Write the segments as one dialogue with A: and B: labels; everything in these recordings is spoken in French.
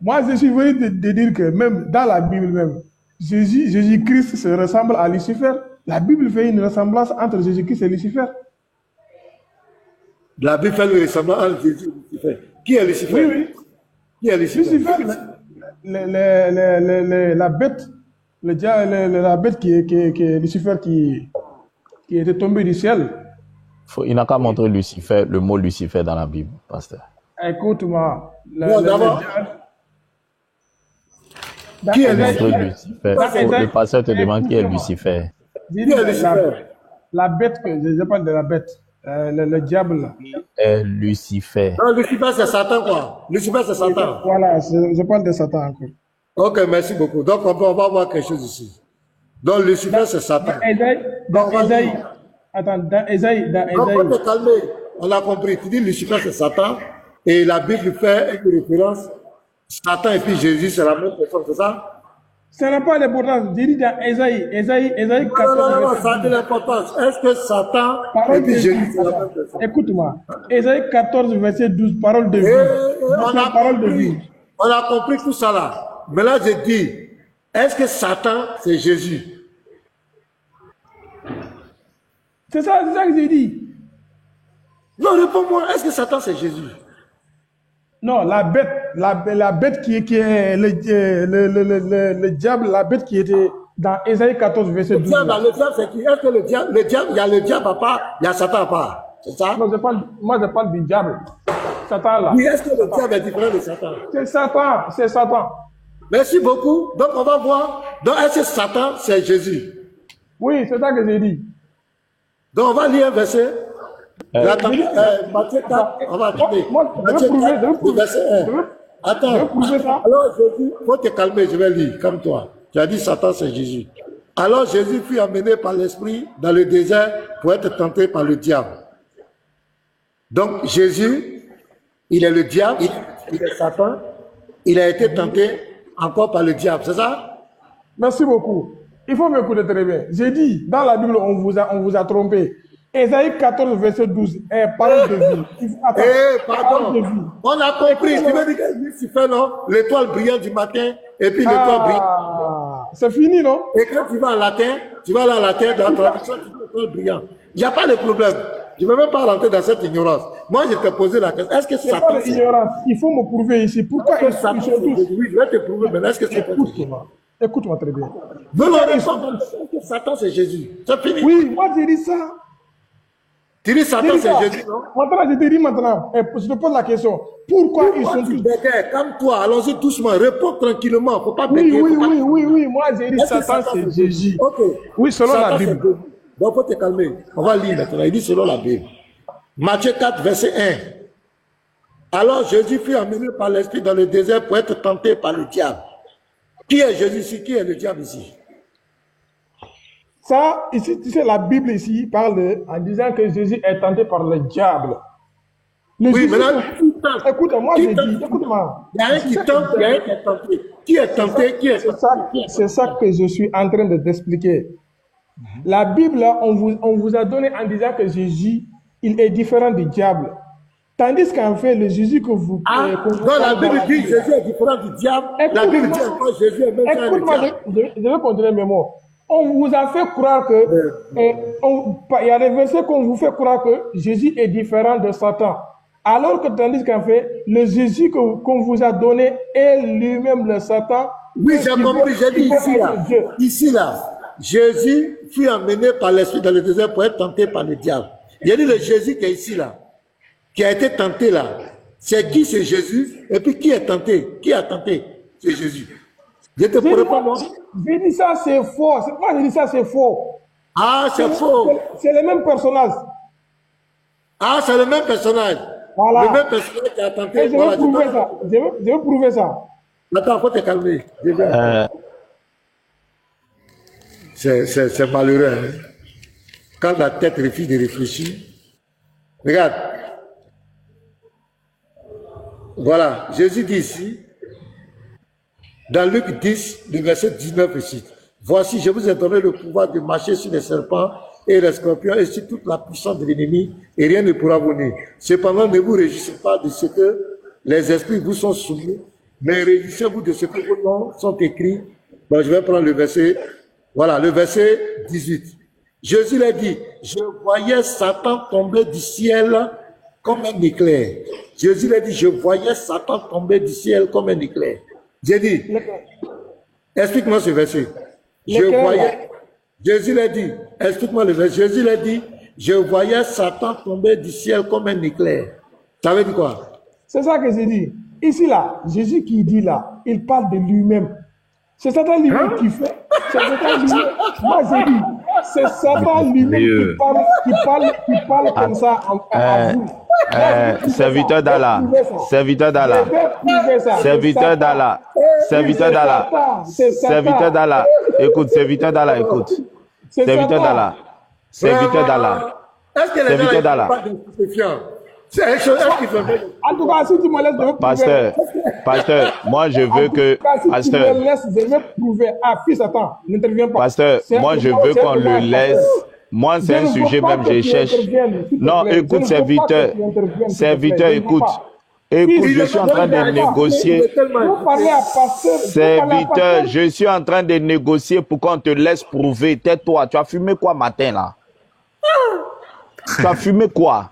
A: Moi, je suis venu de dire que même dans la Bible même, Jésus-Christ se ressemble à Lucifer. La Bible fait une ressemblance entre Jésus-Christ et Lucifer.
B: La Bible fait le ressemblant entre Jésus et Lucifer. Qui est Lucifer?
A: Oui, oui.
B: Qui est Lucifer?
A: Lucifer, la bête, la bête qui est Lucifer qui était tombé du ciel.
C: Il n'a qu'à montrer Lucifer, le mot Lucifer dans la Bible, pasteur.
A: Écoute-moi.
B: Qui est
C: Lucifer? Le pasteur te demande qui est Lucifer.
B: Qui est Lucifer?
A: La bête, je parle de la bête. Le diable.
C: Lucifer.
B: Non, Lucifer, c'est Satan, quoi. Lucifer, c'est Satan.
A: Voilà, je parle de Satan encore.
B: Ok, merci beaucoup. Donc, on va voir quelque chose ici. Donc, Lucifer, c'est Satan.
A: Dans Ésaïe. Attends, dans Ésaïe.
B: On peut te calmer. On a compris. Tu dis Lucifer, c'est Satan. Et la Bible fait une référence. Satan et puis Jésus, c'est la même personne, c'est ça?
A: Ça n'a pas d'importance. J'ai dit dans Ésaïe 14.
B: Non, ça a de l'importance. Est-ce que Satan et puis Jésus, c'est la même personne?
A: Écoute-moi. Ésaïe 14, verset 12, parole de vie.
B: On a compris tout ça là. Mais là, je dis, est-ce que Satan, c'est Jésus?
A: C'est ça que j'ai dit.
B: Non, réponds-moi. Est-ce que Satan, c'est Jésus?
A: Non, la bête qui est le diable, la bête qui était dans Ésaïe 14, verset 12.
B: Le diable, c'est qui? Est-ce que le diable, il y a le diable à part, il y a Satan à part? C'est ça?
A: Non, moi je parle du diable. Satan là.
B: Oui, est-ce que le diable est différent de Satan?
A: C'est Satan.
B: Merci beaucoup. Donc, on va voir. Donc, est-ce que Satan, c'est Jésus?
A: Oui, c'est ça que j'ai dit.
B: Donc, on va lire un verset. Matthieu 4, on va attendre. Matthieu 4, verset 1. Attends. Alors, Jésus, il faut te calmer, je vais lire, comme toi. Tu as dit Satan, c'est Jésus. Alors, Jésus fut amené par l'Esprit dans le désert pour être tenté par le diable. Donc, Jésus, il est le diable, il est Satan, il a été tenté encore par le diable, c'est ça?
A: Merci beaucoup. Il faut m'écouter très bien. J'ai dit, dans la Bible, on vous a trompé. Ésaïe 14, verset 12, parole de vie.
B: Pardon. On a compris. Tu veux dire que Lucifer, non? L'étoile brillante du matin, et puis l'étoile brillante.
A: C'est fini, non?
B: Et quand tu vas en latin, dans la traduction, tu dis l'étoile brillante. Il n'y a pas de problème. Je ne veux même pas rentrer dans cette ignorance. Moi, je t'ai posé la question. Est-ce que
A: c'est pas de ignorance. Il faut me prouver ici. Pourquoi ils sont tous?
B: Oui, je vais te prouver, mais est-ce que c'est
A: Écoute-moi très bien.
B: Est-ce que Satan, c'est Jésus? C'est fini.
A: Oui, moi, j'ai dit ça.
B: Tu dis Satan, c'est Jésus, non?
A: Maintenant, je te dis maintenant. Je te pose la question. Pourquoi ils sont tous?
B: Comme toi, allons-y doucement. Réponds tranquillement. Faut pas bégayer.
A: Oui. Moi, j'ai dit Satan, c'est Jésus.
B: Ok.
A: Oui, selon la Bible.
B: Donc, faut te calmer. On va lire maintenant. Il dit selon la Bible. Matthieu 4, verset 1. Alors, Jésus fut amené par l'Esprit dans le désert pour être tenté par le diable. Qui est Jésus ici? Qui est le diable ici?
A: Ça, ici, tu sais, la Bible ici parle en disant que Jésus est tenté par le diable.
B: Oui, maintenant,
A: écoute-moi, j'ai dit, écoute-moi.
B: Il y a un qui tente, il y a un qui est tenté. Qui est tenté, qui est tenté?
A: C'est ça que je suis en train de t'expliquer. La Bible, on vous a donné en disant que Jésus, il est différent du diable. Tandis qu'en fait, le Jésus que vous...
B: non, la Bible dit que Jésus est différent du diable. La Bible dit encore Jésus est même différent du diable.
A: Je vais continuer mes mots. On vous a fait croire que... il y a des versets qu'on vous fait croire que Jésus est différent de Satan. Alors que tandis qu'en fait, le Jésus qu'on vous a donné est lui-même le Satan.
B: Oui, j'ai compris, j'ai dit ici là. Jésus fut emmené par l'Esprit dans le désert pour être tenté par le diable. Il y a dit le Jésus qui est ici là, qui a été tenté là. C'est qui c'est Jésus? Et puis qui est tenté? Qui a tenté? C'est Jésus. Je te pourrais pas moi.
A: J'ai dit ça, c'est faux. Moi, j'ai dit ça, c'est faux.
B: Ah, c'est faux.
A: C'est le même personnage.
B: Ah, c'est le même personnage.
A: Voilà.
B: Le même personnage qui a tenté.
A: Je vais prouver ça. Je vais prouver ça.
B: Attends, faut te calmer. C'est malheureux. Hein? Quand la tête refuse de réfléchir. Regarde. Voilà. Jésus dit ici, dans Luc 10, le verset 19 ici. Voici, je vous ai donné le pouvoir de marcher sur les serpents et les scorpions et sur toute la puissance de l'ennemi, et rien ne pourra vous nuire. Cependant, ne vous réjouissez pas de ce que les esprits vous sont soumis, mais réjouissez-vous de ce que vos noms sont écrits. Bon, je vais prendre le verset. Voilà, le verset 18. Jésus l'a dit, je voyais Satan tomber du ciel comme un éclair. Jésus l'a dit, je voyais Satan tomber du ciel comme un éclair. J'ai dit, explique-moi ce verset. Je voyais, Jésus l'a dit, explique-moi le verset. Jésus l'a dit, je voyais Satan tomber du ciel comme un éclair. Ça veut dire quoi?
A: C'est ça que j'ai dit. Ici, là, Jésus qui dit là, il parle de lui-même. C'est Satan lui-même qui fait. C'est Satan lui-même. Moi, j'ai dit, c'est Satan lui-même qui parle comme ça à vous.
C: Serviteur d'Allah, serviteur d'Allah, serviteur d'Allah, serviteur d'Allah, serviteur d'Allah, écoute, serviteur d'Allah, écoute, serviteur d'Allah, serviteur d'Allah, serviteur d'Allah.
A: En tout cas, si tu me laisses de
C: pasteur, moi je veux que, pasteur,
A: je vais prouver. Ah, fils, attends, n'interviens pas.
C: Pasteur, moi je veux qu'on le laisse. Moi, c'est un sujet même, je cherche. Non, écoute, serviteur, écoute. Écoute, je suis en train de négocier. Serviteur, je suis en train de négocier pour qu'on te laisse prouver. Tais-toi, tu as fumé quoi matin là? Tu as fumé quoi?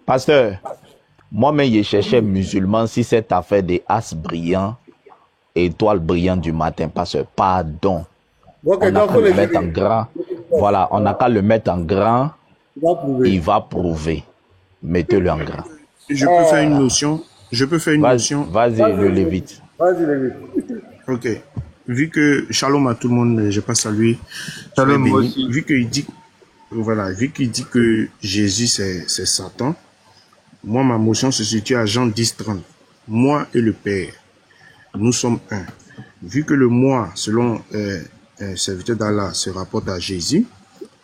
C: Pasteur, moi-même, je cherchais musulman si cette affaire des as brillants, étoiles brillantes du matin, pasteur, pardon. On n'a qu'à le mettre en grand. Voilà, on n'a qu'à le mettre en grand. Il va prouver. Mettez-le en grand.
D: Je peux faire une notion.
C: Vas-y, le Lévite.
B: Vas-y, Lévite.
D: Ok. Vu que Shalom à tout le monde, je passe à lui. Shalom aussi. Vu qu'il dit que Jésus c'est Satan, moi ma motion se situe à Jean 10:30. Moi et le Père, nous sommes un. Vu que le moi, selon serviteur d'Allah, se rapporte à Jésus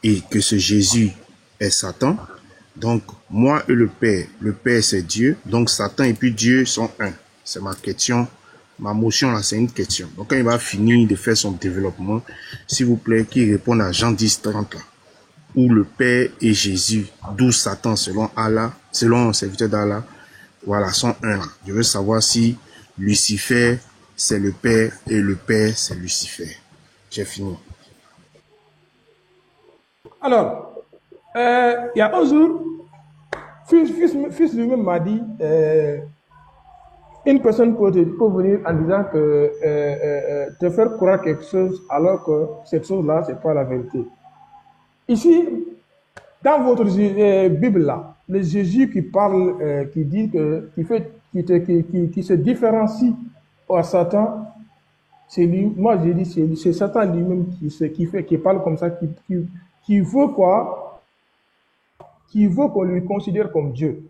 D: et que ce Jésus est Satan, donc moi et le Père c'est Dieu, donc Satan et puis Dieu sont un. C'est ma question, ma motion là, c'est une question. Donc quand il va finir de faire son développement, s'il vous plaît, qu'il réponde à Jean 10:30 là, où le Père et Jésus, d'où Satan selon Allah, selon serviteur d'Allah, voilà, sont un là. Je veux savoir si Lucifer c'est le Père et le Père c'est Lucifer. J'ai fini.
A: Alors, il y a un jour, fils lui-même m'a dit, une personne peut venir en disant que te faire croire quelque chose alors que cette chose-là, ce n'est pas la vérité. Ici, dans votre Bible là, le Jésus qui parle, qui dit que, qui se différencie à Satan, c'est lui, moi j'ai dit, c'est Satan lui-même qui parle comme ça, qui veut quoi? Qui veut qu'on lui considère comme Dieu.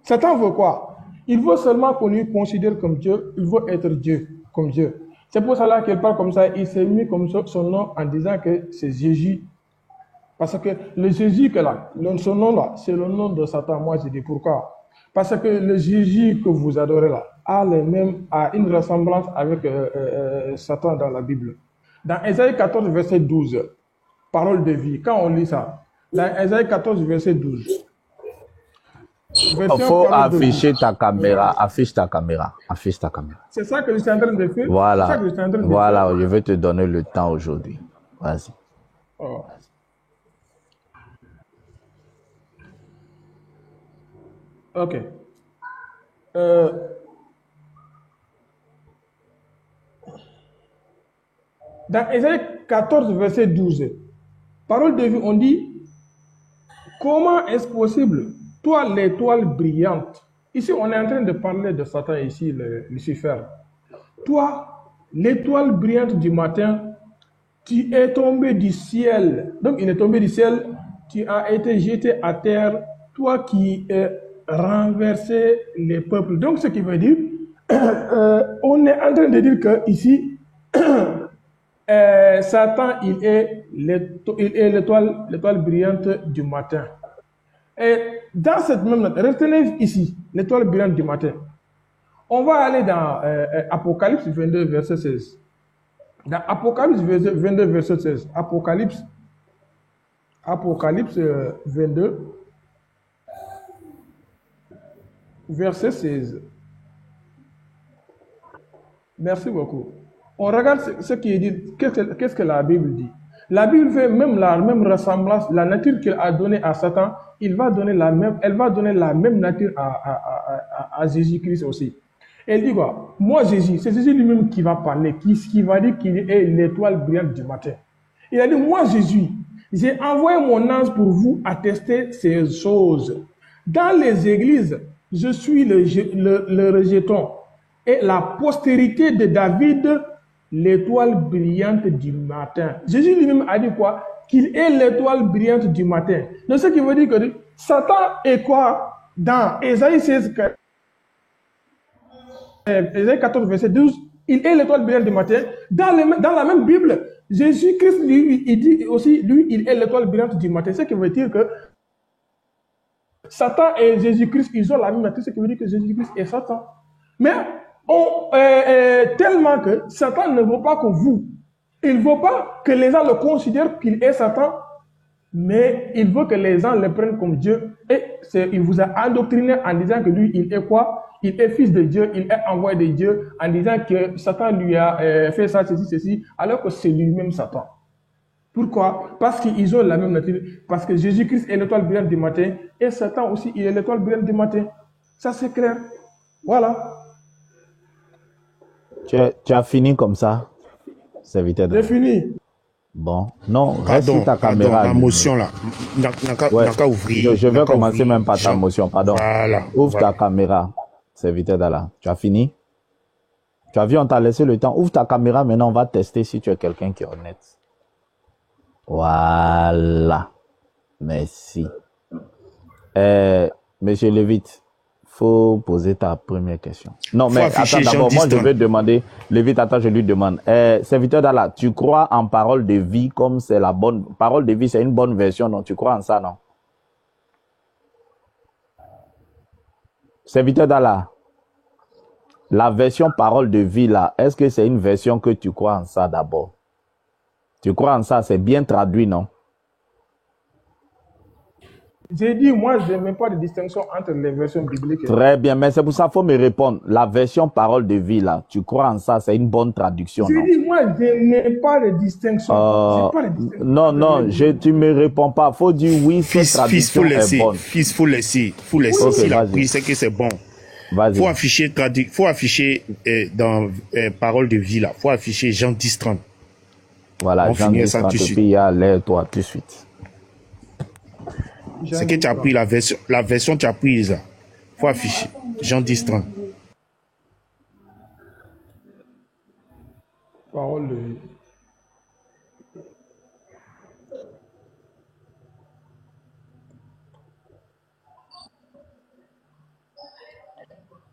A: Satan veut quoi? Il veut seulement qu'on lui considère comme Dieu, il veut être Dieu, comme Dieu. C'est pour cela qu'il parle comme ça, il s'est mis comme son nom en disant que c'est Jésus. Parce que le Jésus que là, son nom là, c'est le nom de Satan. Moi je dis pourquoi? Parce que le Jésus que vous adorez là, a une ressemblance avec Satan dans la Bible. Dans Ésaïe 14, verset 12, parole de vie, quand on lit ça, dans Ésaïe 14, verset 12,
C: il faut afficher ta caméra, affiche ta caméra.
A: C'est ça que je suis en train de faire.
C: Voilà, je vais te donner le temps aujourd'hui. Vas-y.
A: Oh. Ok. Dans Ésaïe 14, verset 12, parole de vie, on dit, comment est-ce possible, toi l'étoile brillante, ici on est en train de parler de Satan ici, Lucifer, toi l'étoile brillante du matin, tu es tombé du ciel, donc il est tombé du ciel, tu as été jeté à terre, toi qui renversé les peuples. Donc ce qui veut dire, on est en train de dire que ici, Satan, il est l'étoile brillante du matin. Et dans cette même note, retenez ici l'étoile brillante du matin. On va aller dans Apocalypse 22, verset 16. Dans Apocalypse 22, verset 16. Apocalypse 22. verset 16. Merci beaucoup. On regarde ce qui est dit. Qu'est-ce que la Bible dit? La Bible fait même la même ressemblance. La nature qu'elle a donnée à Satan, elle va donner la même nature à Jésus-Christ aussi. Elle dit quoi? Moi, Jésus, c'est Jésus lui-même qui va parler, qui va dire qu'il est l'étoile brillante du matin. Il a dit, moi, Jésus, j'ai envoyé mon ange pour vous attester ces choses. Dans les églises, je suis le rejeton. Et la postérité de David, l'étoile brillante du matin. Jésus lui-même a dit quoi? Qu'il est l'étoile brillante du matin. Donc, ce qui veut dire que Satan est quoi? Dans Ésaïe 16, Ésaïe 14, verset 12, il est l'étoile brillante du matin. Dans la même Bible, Jésus-Christ, lui, il dit aussi, lui, il est l'étoile brillante du matin. Ce qui veut dire que Satan et Jésus-Christ, ils ont la même nature. Ce qui veut dire que Jésus-Christ est Satan. Mais tellement que Satan ne veut pas que vous, il ne veut pas que les gens le considèrent qu'il est Satan, mais il veut que les gens le prennent comme Dieu. Et il vous a endoctriné en disant que lui, il est quoi? Il est fils de Dieu, il est envoyé de Dieu, en disant que Satan lui a fait ça, ceci, alors que c'est lui-même Satan. Pourquoi? Parce qu'ils ont la même nature. Parce que Jésus-Christ est l'étoile brillante du matin, et Satan aussi, il est l'étoile brillante du matin. Ça, c'est clair. Voilà.
C: Tu as fini comme ça, serviteur.
A: J'ai fini.
C: Bon, non, reste sur ta caméra.
D: La motion là.
C: Je vais commencer même par ta motion, pardon.
D: Voilà.
C: Ouvre ta caméra, serviteur d'Allah. Tu as fini? Tu as vu, on t'a laissé le temps. Ouvre ta caméra, maintenant on va tester si tu es quelqu'un qui est honnête. Voilà. Merci. Monsieur Lévite, faut poser ta première question. Non, mais attends, d'abord, moi, je vais demander, Lévite, attends, je lui demande. Serviteur d'Allah, tu crois en parole de vie comme c'est la bonne, parole de vie, c'est une bonne version, non? Tu crois en ça, non? Serviteur d'Allah, la version parole de vie, là, est-ce que c'est une version que tu crois en ça d'abord? Tu crois en ça, c'est bien traduit, non?
A: J'ai dit, moi, je ne mets pas de distinction entre les versions bibliques.
C: Très bien, mais c'est pour ça qu'il faut me répondre. La version parole de vie, là, tu crois en ça, c'est une bonne traduction, non?
A: J'ai dit, moi, je n'ai pas de distinction.
C: Non, tu me réponds pas. Faut dire oui, cette traduction est bonne.
D: Fils, faut laisser. Okay, si la pris, c'est que c'est bon. Faut afficher dans parole de vie, là. Faut afficher Jean 10, 30.
C: Voilà, Jean 10, 30, et puis il y a l'air, toi, tout de suite.
D: C'est que tu as pris la version tu as prise là. Faut afficher. Jean 10, 30.
A: Parole de vie.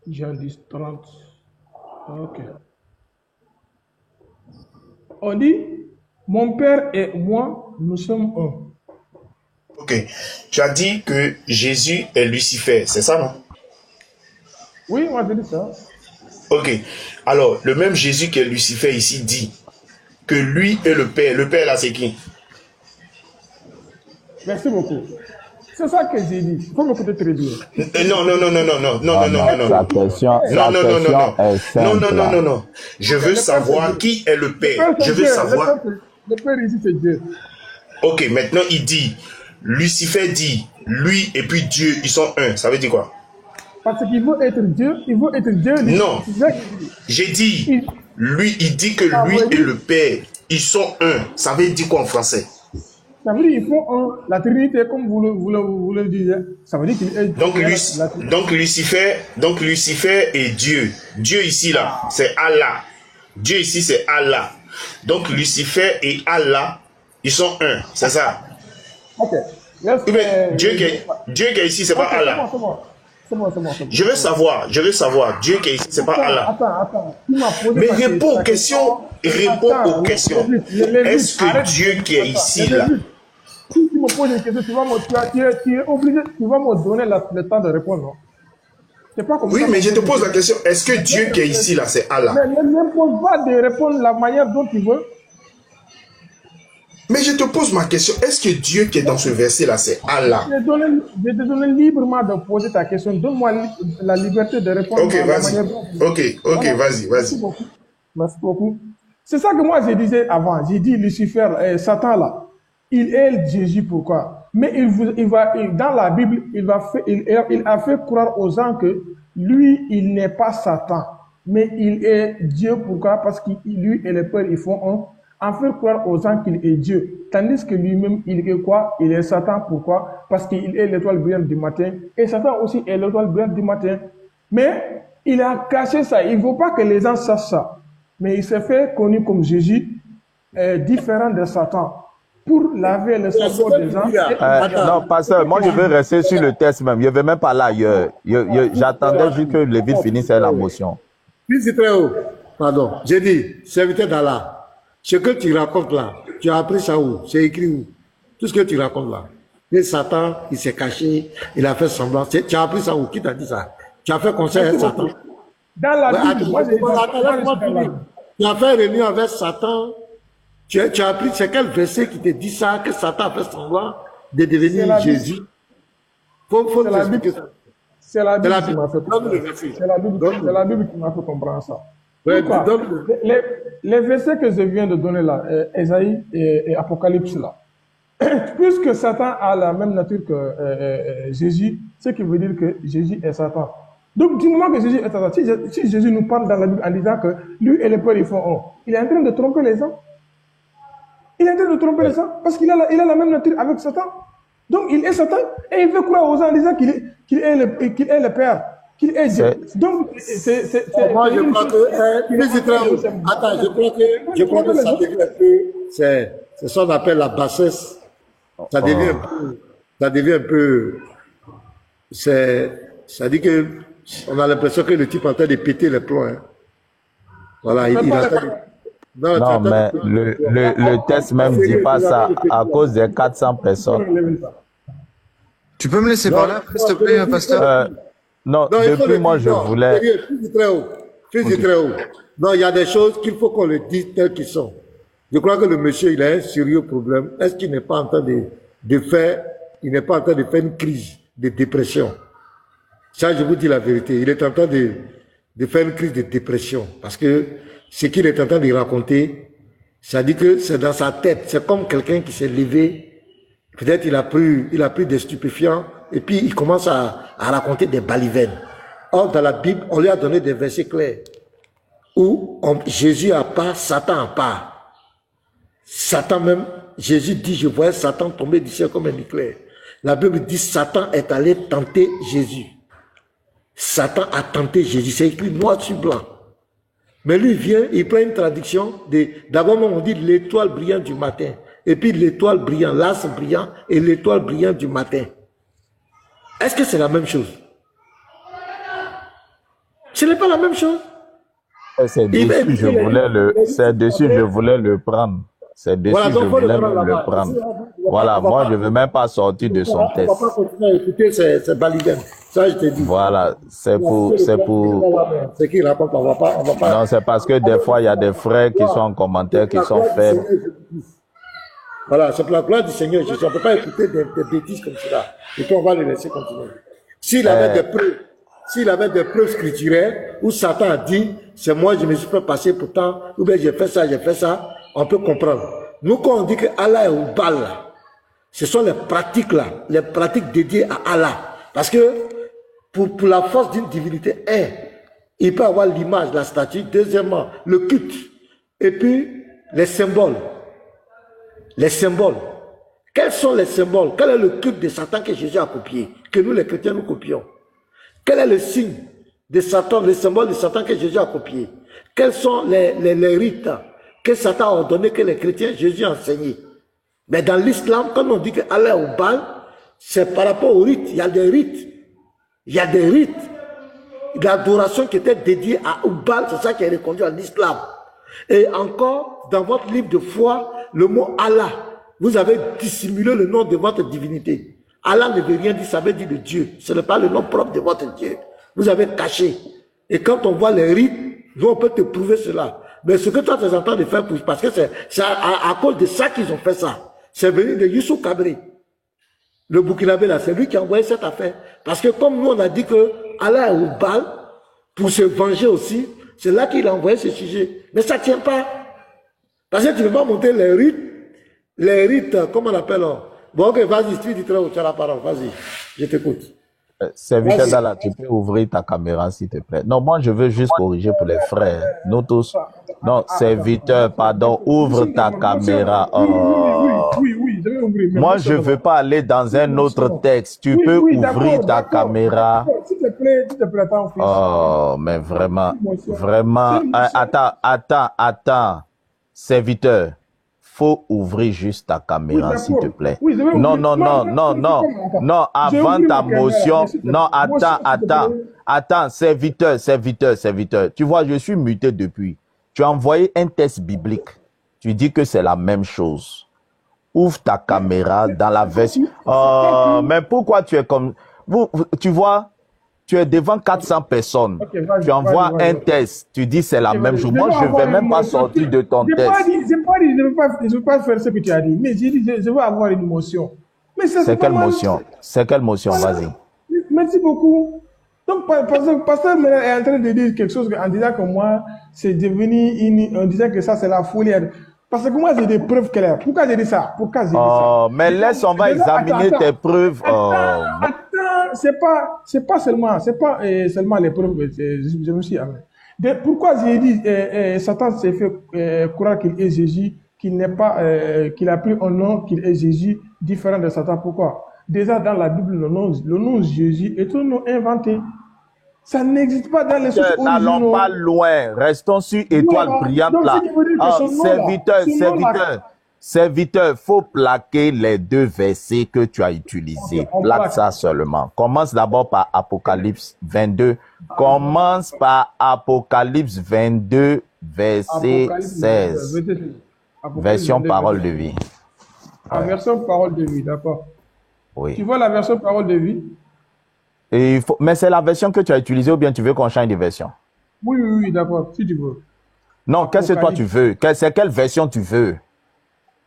A: Jean 10, 30. Ok. On dit, mon père et moi, nous sommes un.
D: Ok. Tu as dit que Jésus est Lucifer, c'est ça, non?
A: Oui, moi je dis ça.
D: Ok. Alors, le même Jésus qui est Lucifer ici dit que lui est le Père. Le Père là, c'est qui?
A: Merci beaucoup. C'est ça que j'ai dit. Il faut m'écouter très bien.
D: Non.
C: La question est simple.
D: Non. Je veux savoir qui est le Père. Je veux savoir.
A: Le Père ici, c'est Dieu.
D: Ok, maintenant il dit, Lucifer dit, lui et puis Dieu, ils sont un. Ça veut dire quoi?
A: Parce qu'il veut être Dieu,
D: Non, j'ai dit, lui, il dit que lui et le Père, ils sont un. Ça veut dire quoi en français?
A: Ça veut dire qu'ils font un. La Trinité, comme vous le disiez, ça veut dire qu'il est...
D: Donc Lucifer est Dieu. Dieu ici, là, c'est Allah. Dieu ici, c'est Allah. Donc Lucifer et Allah, ils sont un. C'est ça?
A: Ok.
D: Dieu qui est ici, c'est pas Allah.
A: C'est bon.
D: Je veux savoir. Dieu qui est ici, c'est pas Allah.
A: Attends.
D: Mais réponds aux questions. Est-ce que Dieu qui est ici, là?
A: Si tu me poses une question, tu es obligé, tu vas me donner le temps de répondre, non? C'est pas comme
D: oui,
A: ça,
D: mais je te pose la question. Est-ce que Dieu qui est ici, là, c'est Allah?
A: Mais ne me pose pas de répondre la manière dont tu veux.
D: Mais je te pose ma question. Est-ce que Dieu qui est dans ce verset-là, c'est Allah?
A: Je te donne librement de poser ta question. Donne-moi la liberté de répondre.
D: Ok, vas-y. Ok, voilà. Vas-y.
A: Merci beaucoup. C'est ça que moi je disais avant. J'ai dit Lucifer, Satan là, il est Jésus, pourquoi? Mais dans la Bible, il a fait croire aux gens que lui, il n'est pas Satan, mais il est Dieu, pourquoi? Parce que lui et le Père, ils font en faire croire aux gens qu'il est Dieu. Tandis que lui-même, il est quoi? Il est Satan, pourquoi? Parce qu'il est l'étoile brillante du matin. Et Satan aussi est l'étoile brillante du matin. Mais il a caché ça. Il ne veut pas que les gens sachent ça. Mais il s'est fait connu comme Jésus, différent de Satan, pour laver le cerveau des gens.
C: Non, pasteur, moi je veux rester sur le texte même. Je ne vais même pas là ailleurs. J'attendais juste que Lévi finisse la motion.
B: Puis c'est très haut. Pardon. J'ai dit, serviteur d'Allah. Ce que tu racontes là, tu as appris ça où? C'est écrit où? Tout ce que tu racontes là. Et Satan, il s'est caché, il a fait semblant. Tu as appris ça où? Qui t'a dit ça? Tu as fait conseil à Satan?
A: Dans la Bible,
B: tu as fait réunion avec Satan. Tu as appris, c'est quel verset qui te dit ça, que Satan a fait semblant de devenir Jésus? Faut nous expliquer ça.
A: C'est la Bible qui m'a fait comprendre. C'est la Bible qui m'a fait comprendre ça. Les versets que je viens de donner là, Ésaïe et Apocalypse là, puisque Satan a la même nature que Jésus, ce qui veut dire que Jésus est Satan. Donc, dis-moi que Jésus est Satan. Si Jésus nous parle dans la Bible en disant que lui et les pères ils font il est en train de tromper les gens. Il est en train de tromper les gens parce qu'il a la même nature avec Satan. Donc, il est Satan et il veut croire aux gens en disant qu'il est le Père. Qu'il est Dieu. Donc,
B: moi, je crois que, attends, je crois que ça devient un peu, c'est ce qu'on appelle la bassesse. Ça devient un peu, ça dit que, on a l'impression que le type est en train de péter les plombs, hein. Voilà, il a
C: non, mais le texte même dit pas ça à cause des 400 personnes.
E: Tu peux me laisser parler, s'il te plaît, pasteur?
C: Non, depuis moi, je voulais...
B: Fils très haut. Non, il y a des choses qu'il faut qu'on le dise telles qu'elles sont. Je crois que le monsieur, il a un sérieux problème. Est-ce qu'il n'est pas en train de faire une crise de dépression? Ça, je vous dis la vérité. Il est en train de faire une crise de dépression. Parce que ce qu'il est en train de raconter, ça dit que c'est dans sa tête. C'est comme quelqu'un qui s'est levé. Peut-être il a pris des stupéfiants. Et puis, il commence à raconter des balivernes. Or, dans la Bible, on lui a donné des versets clairs où Jésus a part, Satan a part. Satan même, Jésus dit, je voyais Satan tomber du ciel comme un éclair. La Bible dit, Satan est allé tenter Jésus. Satan a tenté Jésus. C'est écrit noir sur blanc. Mais lui vient, il prend une traduction. D'abord, on dit l'étoile brillante du matin. Et puis l'étoile brillante, l'astre brillant et l'étoile brillante du matin. Est-ce que c'est la même chose? Ce n'est pas la même chose.
C: C'est dessus, je voulais le prendre. C'est dessus,
B: voilà,
C: je voulais le prendre. Voilà, moi, je ne veux même pas sortir de son texte.
B: On ne va pas continuer à écouter ces balivernes. Ça, je te dis.
C: Voilà, c'est pour...
B: C'est qui raconte, on va pas...
C: Non, c'est parce que des fois, il y a des frères qui sont en commentaire, qui sont faibles.
B: Voilà, c'est pour la gloire du Seigneur Jésus. On ne peut pas écouter des bêtises comme cela. Et puis on va les laisser continuer. S'il avait des preuves scripturaires où Satan a dit, c'est moi, je me suis fait passer pour tant, ou bien j'ai fait ça, on peut comprendre. Nous, quand on dit que Allah est au bal, ce sont les pratiques là, les pratiques dédiées à Allah. Parce que pour la force d'une divinité, il peut avoir l'image, la statue. Deuxièmement, le culte. Et puis, les symboles. Les symboles. Quels sont les symboles? Quel est le culte de Satan que Jésus a copié? Que nous, les chrétiens, nous copions. Quel est le signe de Satan, le symbole de Satan que Jésus a copié? Quels sont les rites que Satan a ordonné que les chrétiens, Jésus a enseigné? Mais dans l'islam, quand on dit que Allah est au bal, c'est par rapport aux rites. Il y a des rites. Il y a des rites. L'adoration qui était dédiée à Oubal, c'est ça qui est reconduit en islam. Et encore, dans votre livre de foi, le mot Allah, vous avez dissimulé le nom de votre divinité. Allah ne veut rien dire, ça veut dire de Dieu. Ce n'est pas le nom propre de votre Dieu. Vous avez caché. Et quand on voit les rites, nous on peut te prouver cela. Mais ce que toi, tu es en train de faire, parce que c'est à cause de ça qu'ils ont fait ça. C'est venu de Youssou Kabri. Le Burkinabé, là, c'est lui qui a envoyé cette affaire. Parce que comme nous, on a dit que Allah est au bal pour se venger aussi, c'est là qu'il a envoyé ce sujet. Mais ça ne tient pas. Parce que tu ne peux pas monter les rites, comment on appelle? Bon, ok, vas-y, tu dis très haut, tu as la parole, vas-y, je t'écoute.
C: Serviteur Dalla, tu peux ouvrir ta caméra, s'il te plaît. Non, moi, je veux juste corriger pour les frères. Nous tous. Non, serviteur, pardon, ouvre ta caméra.
A: Oui, je vais ouvrir.
C: Moi, je ne veux pas aller dans un autre texte. Tu peux ouvrir ta caméra.
A: S'il te plaît, attends, fils.
C: Oh, mais vraiment. Attends. Serviteur. Faut ouvrir juste ta caméra, s'il te plaît.
A: Oui,
C: non, avant ta motion. Non, attends, serviteur. Tu vois, je suis muté depuis. Tu as envoyé un test biblique. Tu dis que c'est la même chose. Ouvre ta caméra dans la version. Mais pourquoi tu es comme... Tu vois, tu es devant 400 personnes. Tu envoies un test. Tu dis c'est la même chose. Moi, je ne vais même pas sortir de ton test.
A: Je ne veux pas faire ce que tu as dit. Mais j'ai dit, je veux avoir une motion.
C: C'est quelle motion? C'est quelle motion? Vas-y.
A: Merci beaucoup. Donc, pasteur est en train de dire quelque chose en disant que moi, c'est devenu en disant que ça, c'est la folie. Parce que moi, j'ai des preuves claires. Pourquoi j'ai dit ça?
C: Mais laisse, on va examiner tes preuves.
A: Attends, c'est pas seulement les preuves. Je me suis pourquoi j'ai dit Satan s'est fait croire qu'il est Jésus, qu'il a pris un nom, qu'il est Jésus, différent de Satan. Pourquoi? Déjà dans la Bible, le nom Jésus est un nom inventé. Ça n'existe pas dans les sources originales.
C: N'allons pas loin. Restons sur étoile brillante là. Serviteur, faut plaquer les deux versets que tu as utilisés. Plaque ça seulement. Commence d'abord par Apocalypse 22. Commence par Apocalypse 22, verset 16. Version parole de vie.
A: Version parole de vie, d'accord.
C: Oui.
A: Tu vois la version parole de vie?
C: Mais c'est la version que tu as utilisée ou bien tu veux qu'on change de version?
A: Oui, d'accord, si tu veux.
C: Non, qu'est-ce que toi tu veux? C'est quelle version tu veux?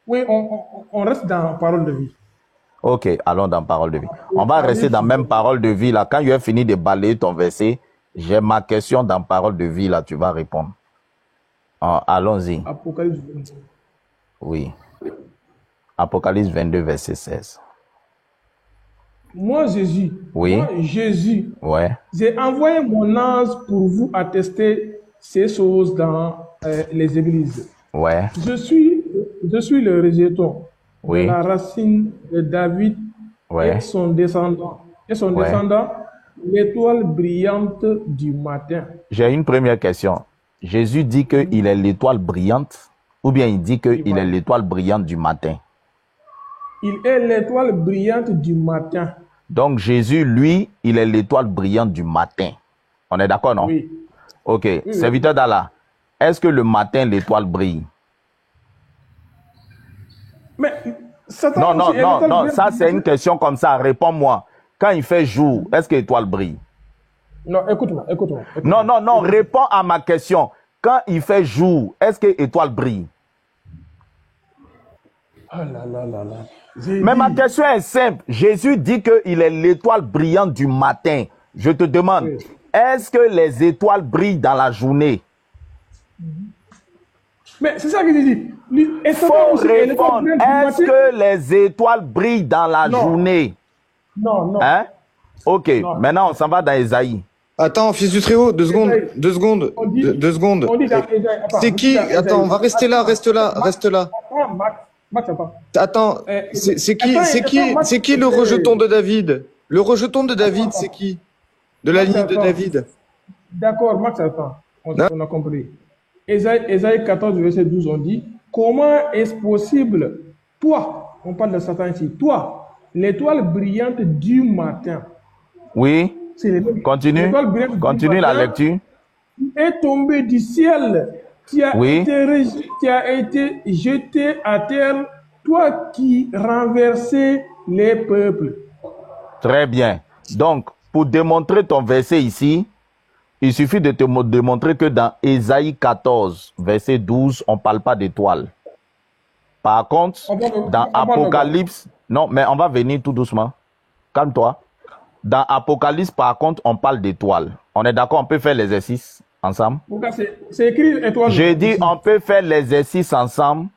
A: Oui, on reste dans parole de vie.
C: Ok, allons dans parole de vie. On va rester dans même parole de vie là. Quand je vais finir de balayer ton verset, j'ai ma question dans parole de vie là, tu vas répondre. Allons-y.
A: Apocalypse 22.
C: Oui. Apocalypse 22, verset 16.
A: Moi, Jésus,
C: ouais.
A: J'ai envoyé mon ange pour vous attester ces choses dans les églises.
C: Ouais.
A: Je suis le rejeton,
C: oui.
A: La racine de David,
C: ouais.
A: et son descendant, l'étoile brillante du matin.
C: J'ai une première question. Jésus dit qu'il est l'étoile brillante ou bien il dit qu'il est l'étoile brillante du matin?
A: Il est l'étoile brillante du matin.
C: Donc Jésus, lui, il est l'étoile brillante du matin. On est d'accord, non?
A: Oui.
C: Ok. Oui, serviteur d'Allah, est-ce que le matin, l'étoile brille?
A: Mais
C: non, ça c'est une question comme ça. Réponds-moi. Quand il fait jour, est-ce que l'étoile brille?
A: Non, écoute-moi.
C: Non, réponds à ma question. Quand il fait jour, est-ce que l'étoile brille?
A: Oh là.
C: Mais ma question est simple. Jésus dit qu'il est l'étoile brillante du matin. Je te demande, est-ce que les étoiles brillent dans la journée?
A: Mais c'est ça que j'ai dit.
C: Il faut répondre. Est-ce que les étoiles brillent dans la journée?
A: Non.
C: Hein? Ok, maintenant on s'en va dans Ésaïe.
E: Attends, fils du Très-Haut, 2 secondes. 2 secondes. C'est qui? Attends, on va rester là, reste là. Attends, c'est qui le rejeton de David? Le rejeton de David, c'est qui? De la ligne de David.
A: D'accord, Max, attends. On a compris. Ésaïe 14, verset 12, on dit, comment est-ce possible, toi, on parle de Satan ici, toi, l'étoile brillante du matin.
C: Oui, continue la lecture.
A: Est tombé du ciel. Tu as été jeté à terre, toi qui renversais les peuples.
C: Très bien. Donc, pour démontrer ton verset ici, Il suffit de te démontrer que dans Ésaïe 14, verset 12, on ne parle pas d'étoiles. Par contre, dans Apocalypse, non, mais on va venir tout doucement. Calme-toi. Dans Apocalypse, par contre, on parle d'étoiles. On est d'accord, on peut faire l'exercice ensemble?
A: C'est écrit étoile.
C: J'ai dit, on peut faire l'exercice ensemble.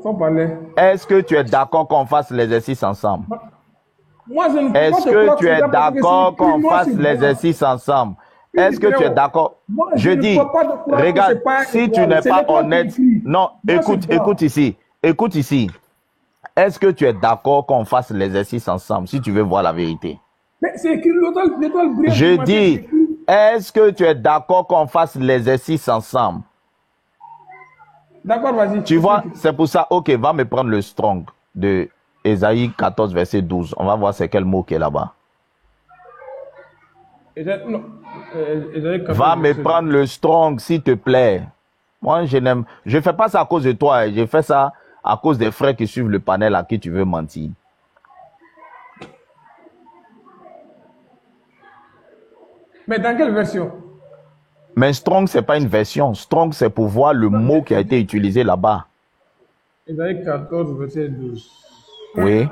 A: Sans parler.
C: Est-ce que tu es d'accord qu'on fasse l'exercice ensemble?
A: Moi, je ne peux
C: Est-ce que tu es d'accord qu'on fasse l'exercice ensemble? Est-ce que tu es d'accord? Je dis, regarde, si tu n'es pas honnête, non, écoute ici, écoute ici. Est-ce que tu es d'accord qu'on fasse l'exercice ensemble, si tu veux voir la vérité?
A: Mais c'est écrit l'étoile brillante.
C: Je dis, est-ce que tu es d'accord qu'on fasse l'exercice ensemble?
A: D'accord, vas-y.
C: Tu vois, c'est pour ça, ok, va me prendre le strong de Ésaïe 14, verset 12. On va voir c'est quel mot qui est là-bas. Va me prendre le strong, s'il te plaît. Moi, je ne fais pas ça à cause de toi. Je fais ça à cause des frères qui suivent le panel à qui tu veux mentir.
A: Mais dans quelle version?
C: Mais strong, ce n'est pas une version. Strong, c'est pour voir le mot qui a été utilisé là-bas.
A: Ésaïe 14, verset 12.
C: Oui.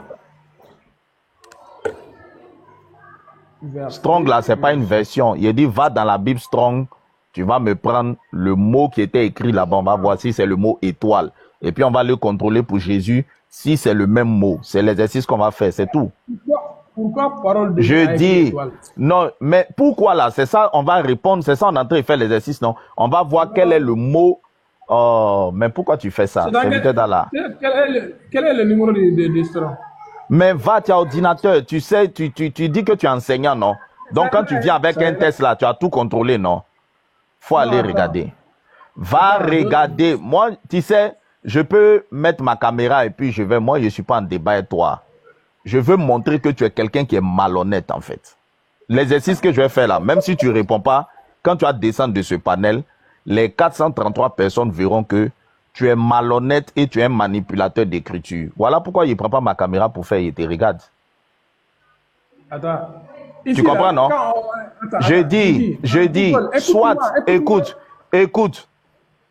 C: Strong, là, ce n'est pas une version. Il dit, va dans la Bible Strong, tu vas me prendre le mot qui était écrit là-bas. On va voir si c'est le mot étoile. Et puis, on va le contrôler pour Jésus si c'est le même mot. C'est l'exercice qu'on va faire, c'est tout.
A: Pourquoi parole de
C: Je dis, étoile? Non, mais pourquoi là? C'est ça, on va répondre, c'est ça, on est en train de faire l'exercice, non? On va voir quel est le mot. Oh, mais pourquoi tu fais ça?
A: Quel est le numéro de Strong?
C: Mais va, tu as ordinateur, tu sais, tu dis que tu es enseignant, non? Donc quand tu viens avec un test là, tu as tout contrôlé, non? Faut aller regarder. Va regarder. Moi, tu sais, je peux mettre ma caméra et puis moi, je ne suis pas en débat avec toi. Je veux montrer que tu es quelqu'un qui est malhonnête, en fait. L'exercice que je vais faire là, même si tu ne réponds pas, quand tu vas descendre de ce panel, les 433 personnes verront que tu es malhonnête et tu es un manipulateur d'écriture. Voilà pourquoi il ne prend pas ma caméra pour faire, il te regarde.
A: Attends.
C: Tu comprends, non? Je dis, soit, écoute,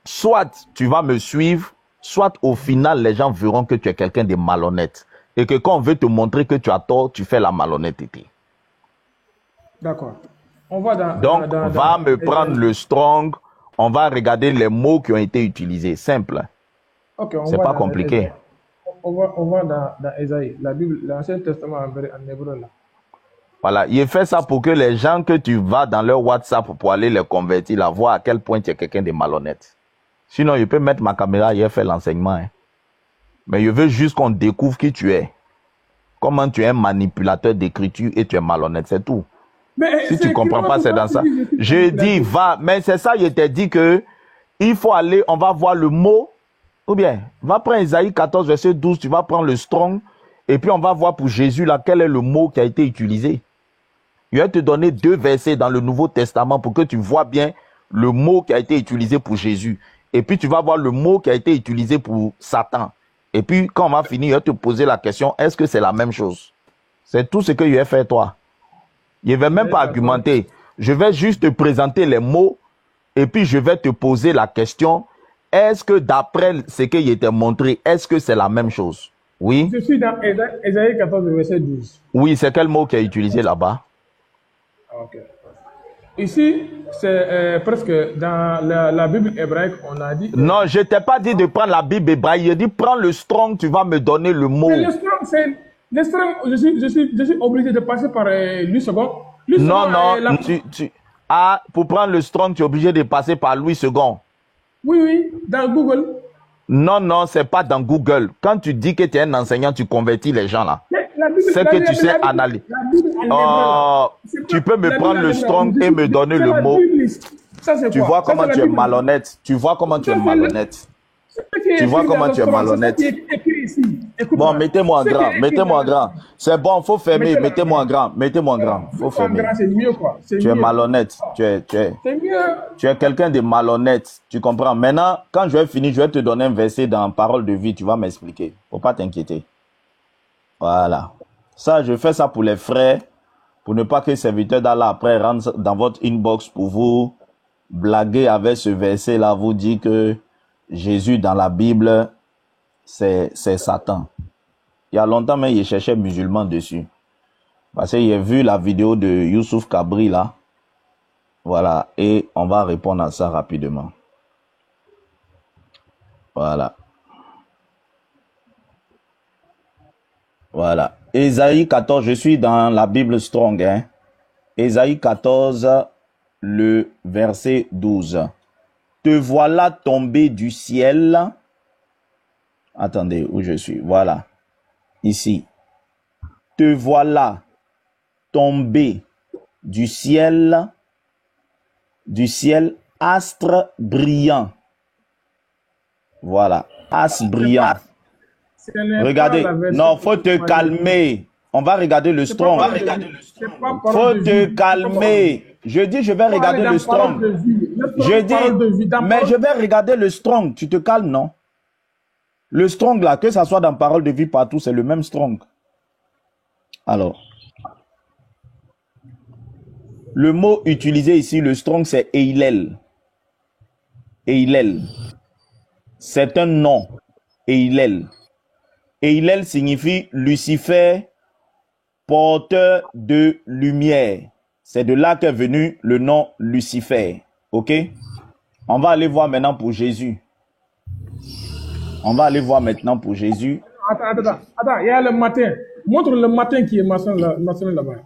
C: soit tu vas me suivre, soit au final, les gens verront que tu es quelqu'un de malhonnête. Et que quand on veut te montrer que tu as tort, tu fais la malhonnêteté.
A: D'accord.
C: Donc, va me prendre le strong. On va regarder les mots qui ont été utilisés. Simple.
A: Okay,
C: c'est pas compliqué.
A: On va dans Ésaïe, la Bible, l'Ancien Testament en hébreu là.
C: Voilà, il fait ça pour que les gens que tu vas dans leur WhatsApp pour aller les convertir, là, voir à quel point tu es quelqu'un de malhonnête. Sinon, je peux mettre ma caméra et faire l'enseignement. Hein. Mais je veux juste qu'on découvre qui tu es. Comment tu es un manipulateur d'écriture et tu es malhonnête, c'est tout. Mais si tu ne comprends pas, c'est dans ça. Je dis, va, mais c'est ça, je t'ai dit que il faut aller, on va voir le mot, ou bien, va prendre Ésaïe 14, verset 12, tu vas prendre le strong, et puis on va voir pour Jésus, là, quel est le mot qui a été utilisé. Je vais te donner 2 versets dans le Nouveau Testament pour que tu vois bien le mot qui a été utilisé pour Jésus. Et puis tu vas voir le mot qui a été utilisé pour Satan. Et puis, quand on va finir, je vais te poser la question, est-ce que c'est la même chose? C'est tout ce que je vais faire, toi. Je ne vais même pas argumenter. Je vais juste te présenter les mots et puis je vais te poser la question, est-ce que d'après ce que je t'ai montré, est-ce que c'est la même chose? Oui?
A: Je suis dans Ésaïe 14, verset 12.
C: Oui, c'est quel mot qui est utilisé là-bas?
A: Ok. Ici, c'est presque dans la Bible hébraïque, on a dit...
C: Non, je ne t'ai pas dit de prendre la Bible hébraïque. Je dis, prends le strong, tu vas me donner le mot.
A: Mais le strong, c'est... Le strong, je suis obligé de passer par Louis II.
C: Non, pour prendre le strong, tu es obligé de passer par Louis II.
A: Oui, dans Google.
C: Non, c'est pas dans Google. Quand tu dis que tu es un enseignant, tu convertis les gens là. C'est que tu sais analyser. Tu peux me prendre le strong et me donner le mot. Tu vois comment tu es malhonnête. Tu vois comment tu es malhonnête. Tu vois comment tu es malhonnête. Bon, mettez-moi en grand. C'est bon, faut fermer. Mettez-moi en grand. Faut fermer. Tu es malhonnête. Tu es quelqu'un de malhonnête. Tu comprends? Maintenant, quand je vais finir, je vais te donner un verset dans Parole de vie. Tu vas m'expliquer. Faut pas t'inquiéter. Voilà. Ça, je fais ça pour les frères Pour ne pas que les serviteurs d'Allah après rentrent dans votre inbox pour vous blaguer avec ce verset-là, vous dit que Jésus dans la Bible, c'est Satan. Il y a longtemps, mais il cherchait musulman dessus. Parce qu'il a vu la vidéo de Youssouf Kabri là. Voilà. Et on va répondre à ça rapidement. Voilà. Voilà. Ésaïe 14, je suis dans la Bible Strong. Hein. Ésaïe 14, le verset 12. Te voilà tombé du ciel. Attendez, où je suis? Voilà. Ici. Te voilà tombé du ciel, astre brillant. Voilà, astre brillant. Regardez, non, faut te calmer. On va regarder le strong. Faut te calmer. Je dis, je vais regarder le strong. Je dis, mais je vais regarder le strong. Tu te calmes, non? Le strong, là, que ça soit dans Parole de vie partout, c'est le même strong. Alors, le mot utilisé ici, le strong, c'est Eilel. Eilel. C'est un nom. Eilel. Eilel signifie Lucifer, porteur de lumière. C'est de là qu'est venu le nom Lucifer. Ok? On va aller voir maintenant pour Jésus. On va aller voir maintenant pour Jésus.
A: Attends, il y a le matin. Montre le matin qui est mentionné là-bas.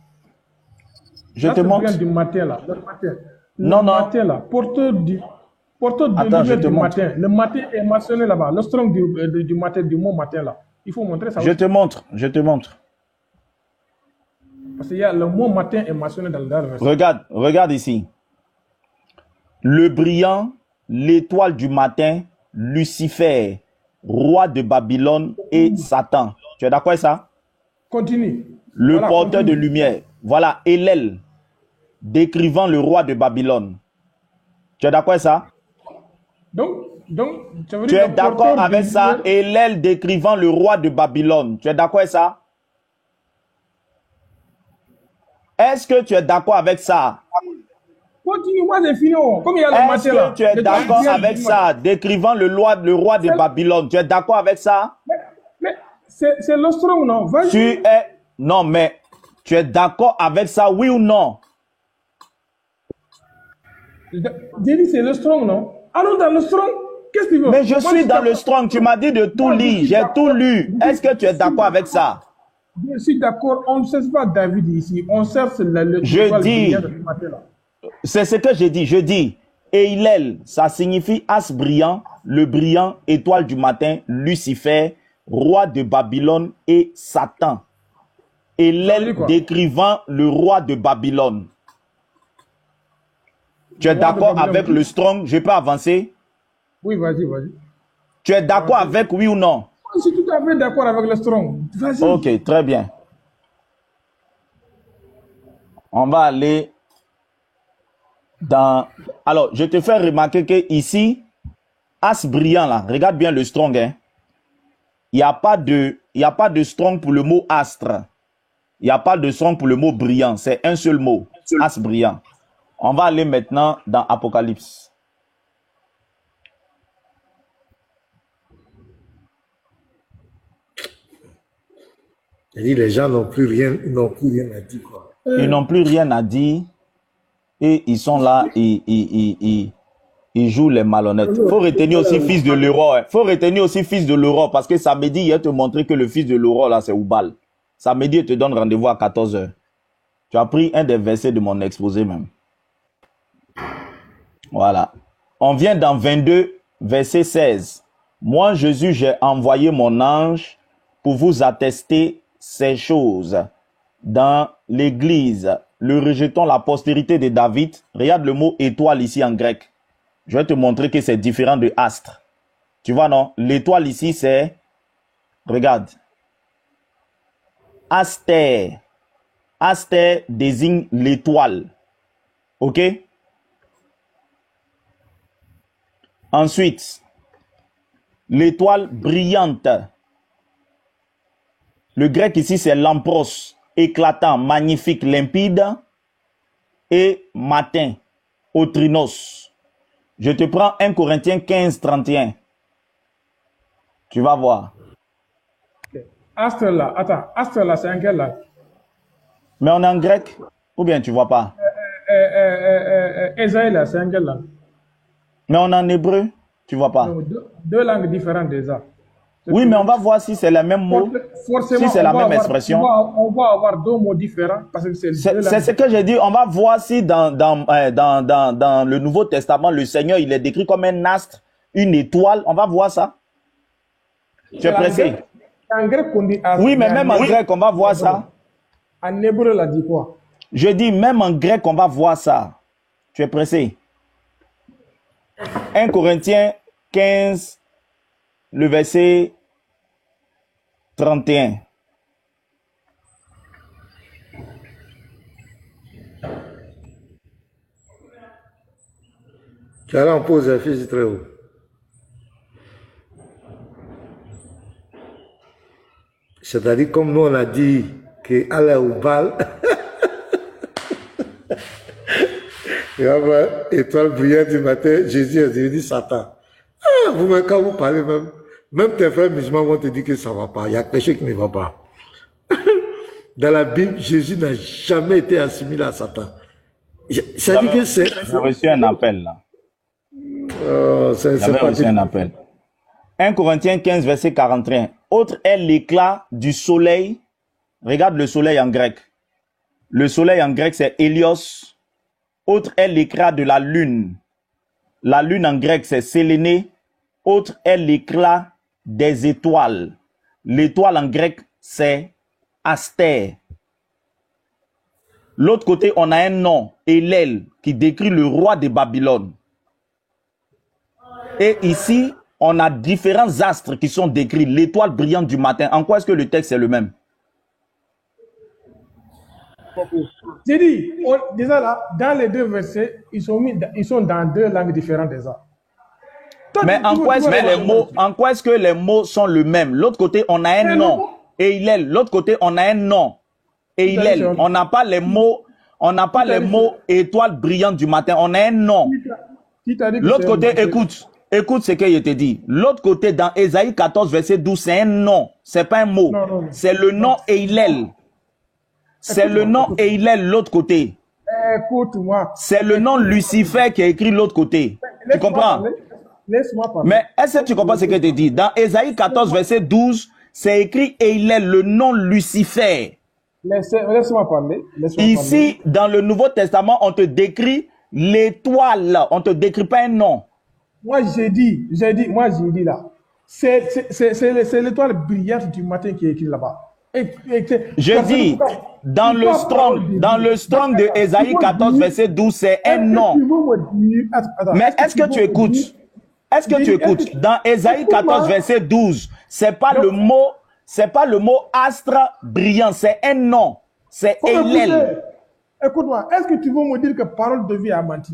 C: Je te montre.
A: Du matin là. Le matin.
C: Non.
A: Matin là. Porteur de lumière du matin. Le matin est mentionné là-bas. Le strong du matin, du mot matin là. Il faut montrer ça.
C: Je te montre.
A: Parce qu'il y a le mot matin est mentionné dans le verset.
C: Regarde ici. Le brillant, l'étoile du matin, Lucifer, roi de Babylone et Satan. Tu es d'accord avec ça?
A: Continue.
C: Le porteur de lumière. Voilà, Hélel, décrivant le roi de Babylone. Tu es d'accord avec ça?
A: Donc ça veut
C: tu
A: dire
C: es d'accord avec ça? Hélel décrivant le roi de Babylone. Tu es d'accord avec ça? Est-ce que tu es d'accord avec ça?
A: Continue, moi j'ai fini. Comme il y a le matin là.
C: Est-ce que tu es d'accord avec ça? Décrivant le roi de Babylone. Tu es d'accord avec ça?
A: Mais c'est le strong, non?
C: Non, mais tu es d'accord avec ça, oui ou non?
A: J'ai dit c'est le strong, non? Allons dans le strong. Qu'est-ce que tu veux?
C: Mais je suis dans le strong. Tu m'as dit de tout lire. J'ai tout lu. Est-ce que tu es d'accord avec ça?
A: Je suis d'accord. On ne cherche pas David ici. On cherche le
C: je dis. C'est ce que j'ai dit. Je dis. Eilel, ça signifie as brillant, le brillant, étoile du matin, Lucifer, roi de Babylone et Satan. Eilel décrivant le roi de Babylone. Tu es d'accord avec le strong? Je peux avancer?
A: Oui, vas-y.
C: Tu es d'accord avec oui ou non?
A: Je suis tout à fait d'accord avec le strong. Vas-y.
C: Ok, très bien. On va aller dans... Alors, je te fais remarquer que ici, as brillant là, regarde bien le strong. Hein? Il n'y a pas de strong pour le mot astre. Il n'y a pas de strong pour le mot brillant. C'est un seul mot, as brillant. On va aller maintenant dans Apocalypse.
B: Les gens n'ont plus rien à dire. Quoi.
C: Ils n'ont plus rien à dire. Et ils sont là, ils jouent les malhonnêtes. Il faut retenir aussi fils de l'Euro. Il faut retenir aussi fils de l'Euro parce que samedi, il va te montrer que le fils de l'Euro, là, c'est Oubal. Samedi, il te donne rendez-vous à 14 h. Tu as pris un des versets de mon exposé même. Voilà. On vient dans 22, verset 16. Moi, Jésus, j'ai envoyé mon ange pour vous attester ces choses. Dans l'église, le rejeton, la postérité de David. Regarde le mot étoile ici en grec. Je vais te montrer que c'est différent de astre. Tu vois, non? L'étoile ici, c'est... Regarde. Astère. Astère désigne l'étoile. OK? Ensuite, l'étoile brillante. Le grec ici, c'est lampros. éclatant, magnifique, limpide, et matin, au trinos. Je te prends 1 Corinthiens 15, 31. Tu vas voir.
A: Astre là, attends, astre là, c'est en quelle langue?
C: Mais on est en grec, ou bien tu vois pas?
A: Esaïe là, c'est en quelle langue?
C: Mais on est en hébreu, tu vois pas?
A: Non, deux langues différentes déjà.
C: Oui, mais on va voir si c'est le même mot, si c'est la même expression.
A: On va avoir deux mots différents parce que c'est
C: ce que j'ai dit. On va voir si dans le Nouveau Testament, le Seigneur, il est décrit comme un astre, une étoile. On va voir ça. Tu es pressé?
A: En grec, on dit astre.
C: Oui, mais même en grec, on va voir ça.
A: En hébreu, là, dit quoi?
C: Je dis, même en grec, on va voir ça. Tu es pressé? 1 Corinthiens 15, le verset 31.
B: Tu as là en pause, un fils très haut. C'est-à-dire, comme nous on a dit que Allah au bal, et après, étoile brillante du matin, Jésus a dit Satan. Ah, vous, quand vous parlez même tes frères musulmans vont te dire que ça ne va pas. Il y a quelque chose qui ne va pas. Dans la Bible, Jésus n'a jamais été assimilé à Satan. Ça dit que c'est.
C: J'ai reçu un appel là. J'avais reçu un appel. 1 Corinthiens 15, verset 41. Autre est l'éclat du soleil. Regarde le soleil en grec. Le soleil en grec, c'est Hélios. Autre est l'éclat de la lune. La lune en grec, c'est Séléné. Autre est l'éclat des étoiles. L'étoile en grec, c'est Astère. L'autre côté, on a un nom, Hélène, qui décrit le roi de Babylone. Et ici, on a différents astres qui sont décrits. L'étoile brillante du matin. En quoi est-ce que le texte est le même?
A: J'ai dit, déjà là, dans les deux versets, ils sont dans deux langues différentes déjà.
C: Mais en quoi est-ce que les mots sont le même? L'autre côté, on a un nom. Et il est. L'autre côté, on a un nom. Et il est. On n'a pas les mots. On n'a pas les mots étoile brillante du matin. On a un nom. L'autre côté, écoute. Écoute ce qu'il te dit. L'autre côté, dans Ésaïe 14, verset 12, c'est un nom. C'est pas un mot. C'est le nom Eilel. C'est le nom Eilel, l'autre côté.
A: Écoute-moi.
C: C'est le nom Lucifer qui est écrit l'autre côté. Tu comprends?
A: Laisse-moi parler.
C: Mais est-ce que tu comprends ce que je te dis? Dans Ésaïe 14, verset 12, c'est écrit Eilel, le nom Lucifer.
A: Laisse-moi parler.
C: Ici, dans le Nouveau Testament, on te décrit l'étoile. On ne te décrit pas un nom.
A: Moi, j'ai dit là. C'est l'étoile brillante du matin qui est écrite là-bas.
C: Je dis, dans le strong de Ésaïe 14, verset 12, c'est un nom. Mais est-ce que tu écoutes? Est-ce que tu écoutes? Dans Ésaïe 14, verset 12, c'est pas le mot astre brillant, c'est un nom. C'est Hélène.
A: Écoute-moi, est-ce que tu veux me dire que parole de vie a menti?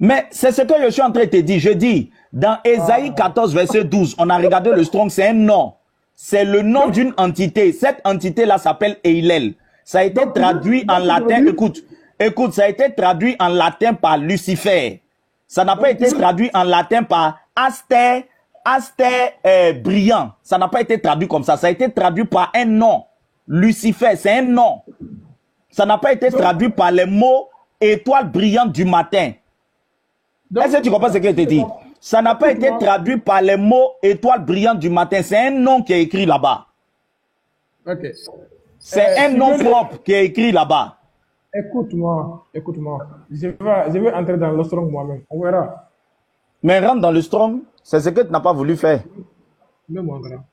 C: Mais c'est ce que je suis en train de te dire. Je dis, dans Ésaïe 14, verset 12, on a regardé le strong, c'est un nom. C'est le nom d'une entité. Cette entité-là s'appelle Eilel. Ça a été traduit en latin. Écoute, ça a été traduit en latin par Lucifer. Ça n'a pas été traduit en latin par Astère brillant. Ça n'a pas été traduit comme ça. Ça a été traduit par un nom. Lucifer, c'est un nom. Ça n'a pas été traduit par les mots étoile brillante du matin. Est-ce que tu comprends ce que je te dis? Ça n'a pas été traduit par les mots étoile brillante du matin. C'est un nom qui est écrit là-bas.
A: Ok.
C: C'est un nom propre qui est écrit là-bas.
A: Écoute-moi. Je vais entrer dans le strong moi-même. On verra.
C: Mais rentre dans le strong, c'est ce que tu n'as pas voulu faire.
A: Le moi, grand.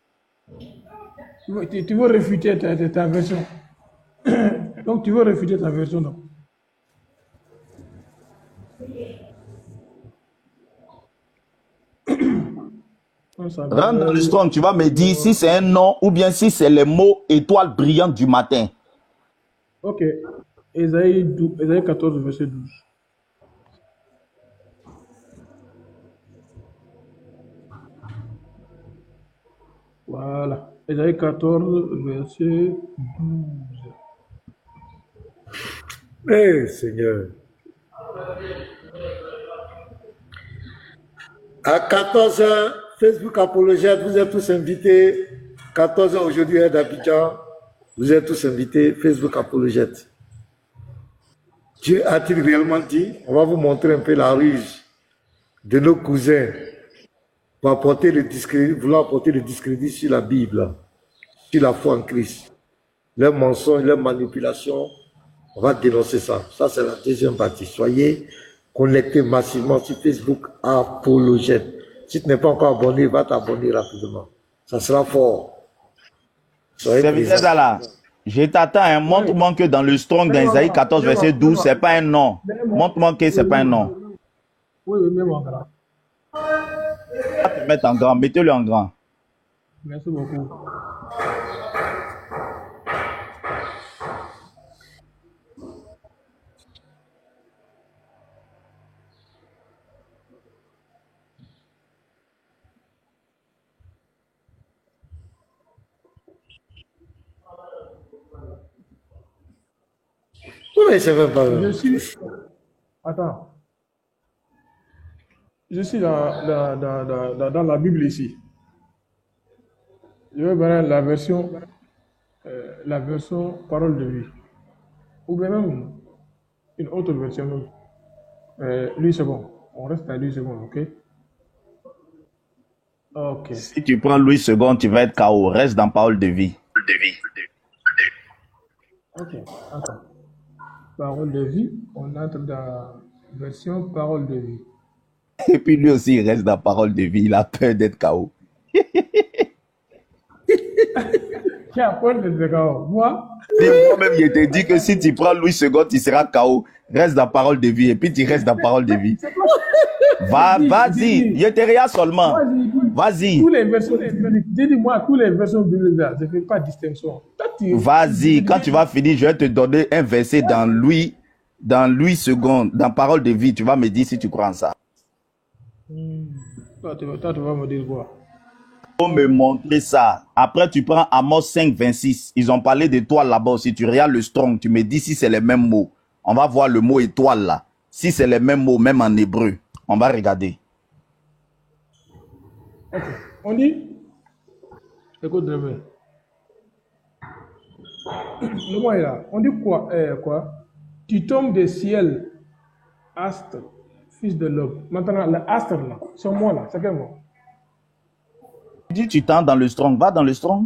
A: Tu veux réfuter ta version. Donc tu veux réfuter ta version, non?
C: Rentre dans le strong, tu vas me dire si c'est un nom ou bien si c'est les mots étoile brillante du matin.
A: Ok. Ésaïe 14, verset 12. Voilà. Ésaïe 14, verset 12.
B: Eh, Seigneur. À 14h, Facebook Apologète, vous êtes tous invités. 14h aujourd'hui, à d'Abidjan. Vous êtes tous invités, Facebook Apologète. Dieu a-t-il réellement dit? On va vous montrer un peu la ruse de nos cousins pour apporter le discrédit, vouloir apporter le discrédit sur la Bible, sur la foi en Christ. Leurs mensonges, leurs manipulations, on va dénoncer ça. Ça, c'est la deuxième partie. Soyez connectés massivement sur Facebook Apologète. Si tu n'es pas encore abonné, va t'abonner rapidement. Ça sera fort.
C: C'est là. Je t'attends, hein. Montre-moi que dans le strong d'Isaïe 14, verset 12, c'est pas un nom. Montre-moi que c'est pas un nom.
A: Oui, oui, même en grand.
C: Va te mettre en grand, mettez-le en grand.
A: Merci beaucoup.
B: Oui, c'est même pas vrai.
A: Je suis... Attends. Je suis dans la Bible ici. Je vais prendre la version parole de vie. Ou bien même une autre version. Lui, c'est bon. On reste à lui, c'est bon, ok? Ok.
C: Si tu prends Louis II, tu vas être KO. Reste dans parole de vie.
A: Ok, attends. Parole de vie, on entre dans la version parole de vie.
C: Et puis lui aussi, il reste dans parole de vie. Il a peur d'être KO.
A: Qui a peur d'être KO? Moi?
C: Moi-même, il te dit que si tu prends Louis II, tu seras KO. Reste dans parole de vie. Et puis tu restes dans parole de vie. Vas-y. Je te regarde seulement. Vas-y.
A: Tous les versions, dis-moi, tous les versions bibliques, je ne fais pas de distinction.
C: Vas-y. Quand tu vas finir, je vais te donner un verset dans Louis II, dans parole de vie. Tu vas me dire si tu crois en ça.
A: Toi, tu vas me dire quoi?
C: Faut me montrer ça. Après, tu prends Amos 5, 26. Ils ont parlé d'étoile là-bas aussi. Tu regardes le strong. Tu me dis si c'est les mêmes mots. On va voir le mot étoile là. Si c'est les mêmes mots, même en hébreu. On va regarder.
A: Ok. On dit, écoute, le mot est là. On dit quoi? Tu tombes des ciels, astre, fils de l'homme. Maintenant, l'astre là, ce mot là, c'est quel mot?
C: Dis, tu tends dans le strong. Va dans le strong.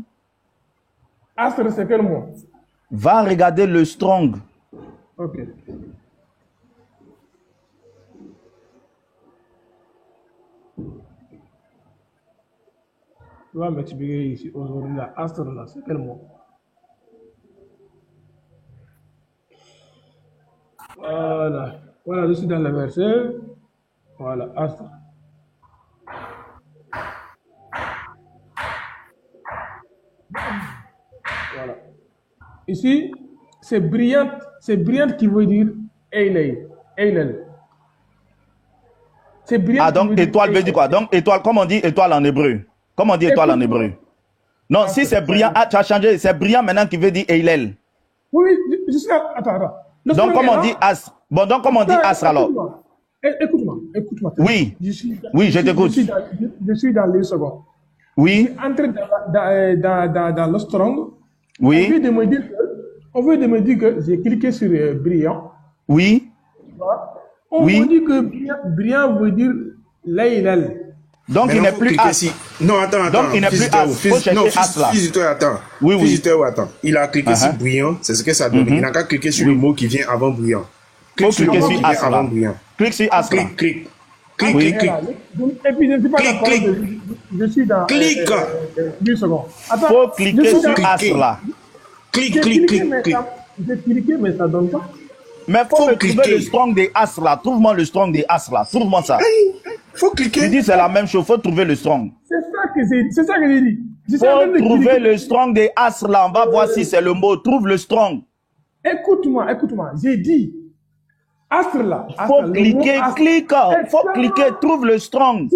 A: Astre, c'est quel mot?
C: Va regarder le strong.
A: Ok. Tu vas m'expliquer ici aujourd'hui là, astre là, c'est quel mot? Voilà. Voilà, je suis dans le verset. Voilà, astre. Voilà. Ici, c'est brillante qui veut dire Eilel. C'est brillante.
C: Ah, donc étoile veut dire quoi? Donc étoile, comment on dit étoile en hébreu? Comment on dit étoile en hébreu? Non, si c'est brillant, ah, tu as changé, c'est brillant maintenant qui veut dire Eilel.
A: Oui, je sais, attends.
C: Donc comment on dit as? Bon, donc comment on dit astre alors?
A: Écoute-moi.
C: Oui, je t'écoute.
A: Je suis dans les secondes.
C: Oui.
A: Je suis entré dans le strong.
C: Oui.
A: On veut de me dire que j'ai cliqué sur brillant.
C: Oui.
A: On me dit que brillant veut dire Leilel.
C: Donc il n'est plus as.
D: Non, attends.
C: Donc il n'est plus as. Faut chercher as là.
D: Attends.
C: Oui.
D: Attends. Il a cliqué sur brillant, c'est ce que ça donne. Il n'a qu'à cliquer sur le mot qui vient avant brillant.
C: Faut cliquer sur as là. Clique sur as là.
D: Clique.
A: Et puis je ne suis pas d'accord. Je suis dans.
D: Clique.
A: 10 secondes. Attends.
C: Faut cliquer sur as là.
D: Clique.
A: J'ai cliqué, mais ça donne pas.
C: Mais faut me trouver le strong des as là. Trouve-moi le strong des as là. Trouve-moi ça.
D: Faut cliquer.
C: Je dis c'est la même chose. Faut trouver le strong.
A: C'est ça que j'ai dit.
C: Faut trouver le strong des as là. On va voir si c'est le mot. Trouve le strong.
A: Écoute-moi. J'ai dit. Astre là.
C: Faut cliquer, clique. Faut cliquer, trouve le strong.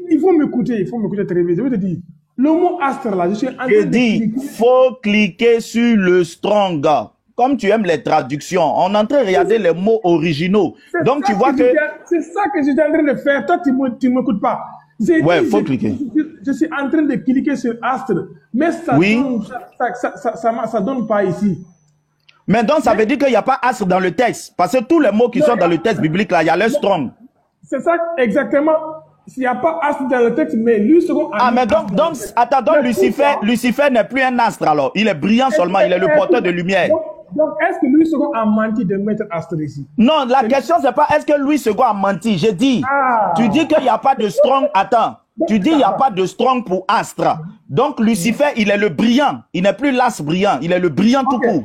A: Il faut m'écouter très vite. Je vais te dire. Le mot astre là, je suis en train
C: de cliquer. Faut cliquer sur le strong. comme tu aimes les traductions, on est en train de regarder les mots originaux. Donc tu vois que...
A: C'est ça que j'étais en train de faire. Toi, tu ne m'écoutes pas.
C: Ouais, il faut cliquer.
A: Je suis en train de cliquer sur astre. Mais ça ça donne pas ici.
C: Mais donc, ça veut dire qu'il n'y a pas astre dans le texte. Parce que tous les mots qui sont dans le texte biblique, là, il y a le strong.
A: C'est ça, exactement. S'il n'y a pas astre dans le texte, mais lui second...
C: Ah, mais donc Lucifer n'est plus un astre, alors. Il est brillant seulement, il est le porteur de lumière.
A: Donc est-ce que Louis II a menti de mettre astre ici?
C: Non, la question, c'est pas est-ce que Louis II a menti. J'ai dit, tu dis qu'il n'y a pas de strong. Attends, tu dis qu'il n'y a pas de strong pour astre. Donc, Lucifer, il est le brillant. Il n'est plus l'astre brillant, il est le brillant tout court.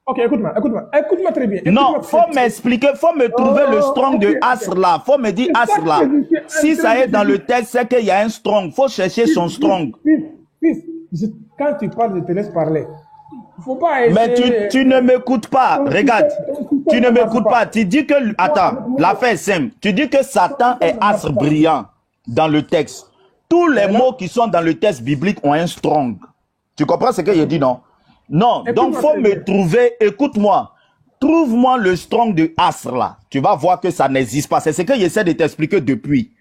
A: Ok, écoute-moi très bien.
C: Non, faut m'expliquer, faut me trouver le strong de astre là. Faut me dire astre là. Si ça est dans le texte, c'est qu'il y a un strong. Faut chercher son strong.
A: Quand tu parles, je te laisse parler. Faut pas essayer...
C: Mais tu ne m'écoutes pas. Regarde, tu ne m'écoutes pas. Tu dis que... Attends, l'affaire est simple. Tu dis que Satan est astre brillant dans le texte. Tous les mots qui sont dans le texte biblique ont un strong. Tu comprends ce que je dis, non? Non, donc faut me trouver... Écoute-moi. Trouve-moi le strong de astre là. Tu vas voir que ça n'existe pas. C'est ce que j'essaie de t'expliquer depuis.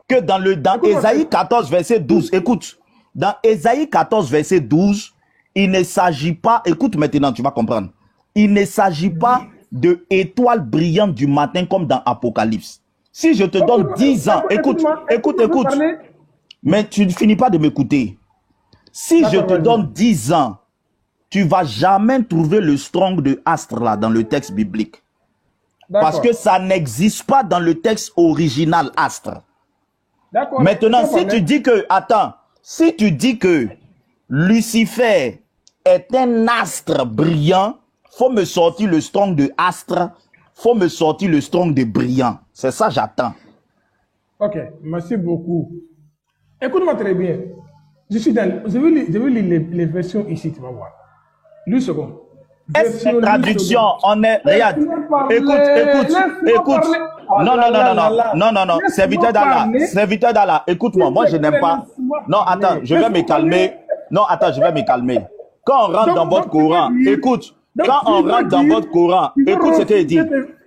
C: Que dans Ésaïe 14, verset 12, écoute. Dans Ésaïe 14, verset 12, il ne s'agit pas, écoute maintenant, tu vas comprendre. Il ne s'agit pas de étoiles brillantes du matin comme dans Apocalypse. Si je te donne 10 ans, écoute. Mais tu ne finis pas de m'écouter. Si je te donne 10 ans, tu ne vas jamais trouver le strong de astre là dans le texte biblique. Parce que ça n'existe pas dans le texte original astre. Maintenant, si tu dis que, attends, si tu dis que Lucifer est un astre brillant, faut me sortir le strong de astre, faut me sortir le strong de brillant. C'est ça j'attends.
A: Ok, merci beaucoup. Écoute-moi très bien. Je vais lire les versions ici, tu vas voir. Lui second.
C: Traduction, on est... Regarde, écoute. Non, serviteur d'Allah, écoute-moi, moi je n'aime pas... Non, attends, je vais me calmer. Non, attends, je vais me calmer. Quand on rentre dans votre Coran, écoute. Quand on rentre dans votre Coran, écoute ce qu'il dit.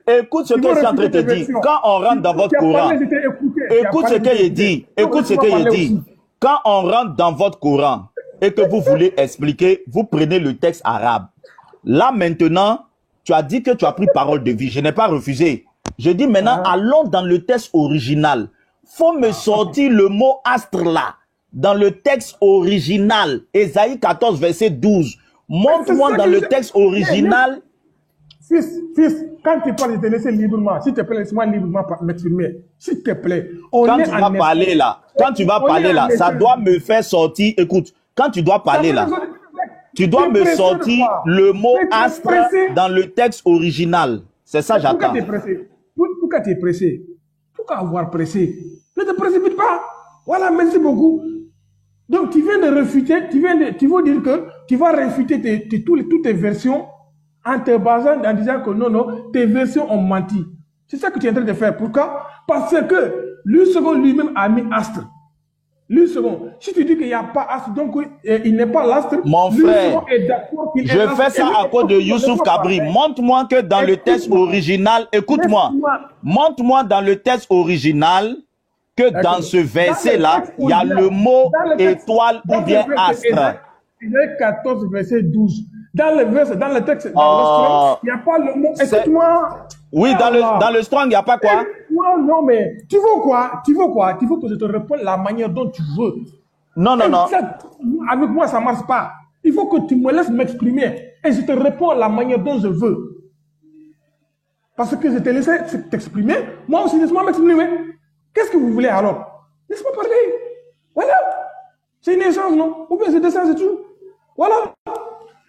C: Écoute ce que je suis en train de te dire. Quand on rentre dans votre Coran, écoute ce qu'il dit. Écoute ce qu'il dit. Quand on rentre dans votre Coran et que vous voulez expliquer, vous prenez le texte arabe. Là maintenant, tu as dit que tu as pris parole de vie. Je n'ai pas refusé. Je dis maintenant, allons dans le texte original. Faut me sortir le mot astre là. Dans le texte original, Ésaïe 14, verset 12. Montre-moi dans le texte original.
A: Fils, quand tu parles, je te laisse librement. S'il te plaît, laisse-moi librement m'exprimer. S'il te plaît.
C: Quand tu vas parler là, ça doit me faire sortir. Écoute, quand tu dois parler là, tu dois me sortir le mot astre dans le texte original. C'est ça j'attends.
A: Pourquoi tu es pressé? Pourquoi avoir pressé? Ne te précipite pas. Voilà, merci beaucoup. Donc tu viens de réfuter, tu veux dire que tu vas réfuter toutes tes versions en te basant en disant que non, tes versions ont menti. C'est ça que tu es en train de faire. Pourquoi? Parce que lui second lui-même a mis astre. Lui second, si tu dis qu'il n'y a pas astre, donc il n'est pas l'astre.
C: Mon frère, je fais ça à cause de Youssouf Kabri. Montre-moi que dans le texte original, écoute-moi, montre-moi dans le texte original que dans ce verset-là, il y a le mot étoile ou bien astre.
A: Ésaïe 14, verset 12. Dans le texte, il n'y a pas le mot. Écoute-moi.
C: Oui, dans le strong, il n'y a pas quoi?
A: Non, mais tu veux quoi? Tu veux que je te réponde la manière dont tu veux.
C: Non.
A: Avec moi, ça ne marche pas. Il faut que tu me laisses m'exprimer. Et je te réponds la manière dont je veux. Parce que je t'ai laissé t'exprimer. Moi aussi, laisse-moi m'exprimer. Qu'est-ce que vous voulez alors? Laisse-moi parler. Voilà. C'est une échange, non? Ou bien c'est dessin, c'est tout. Voilà.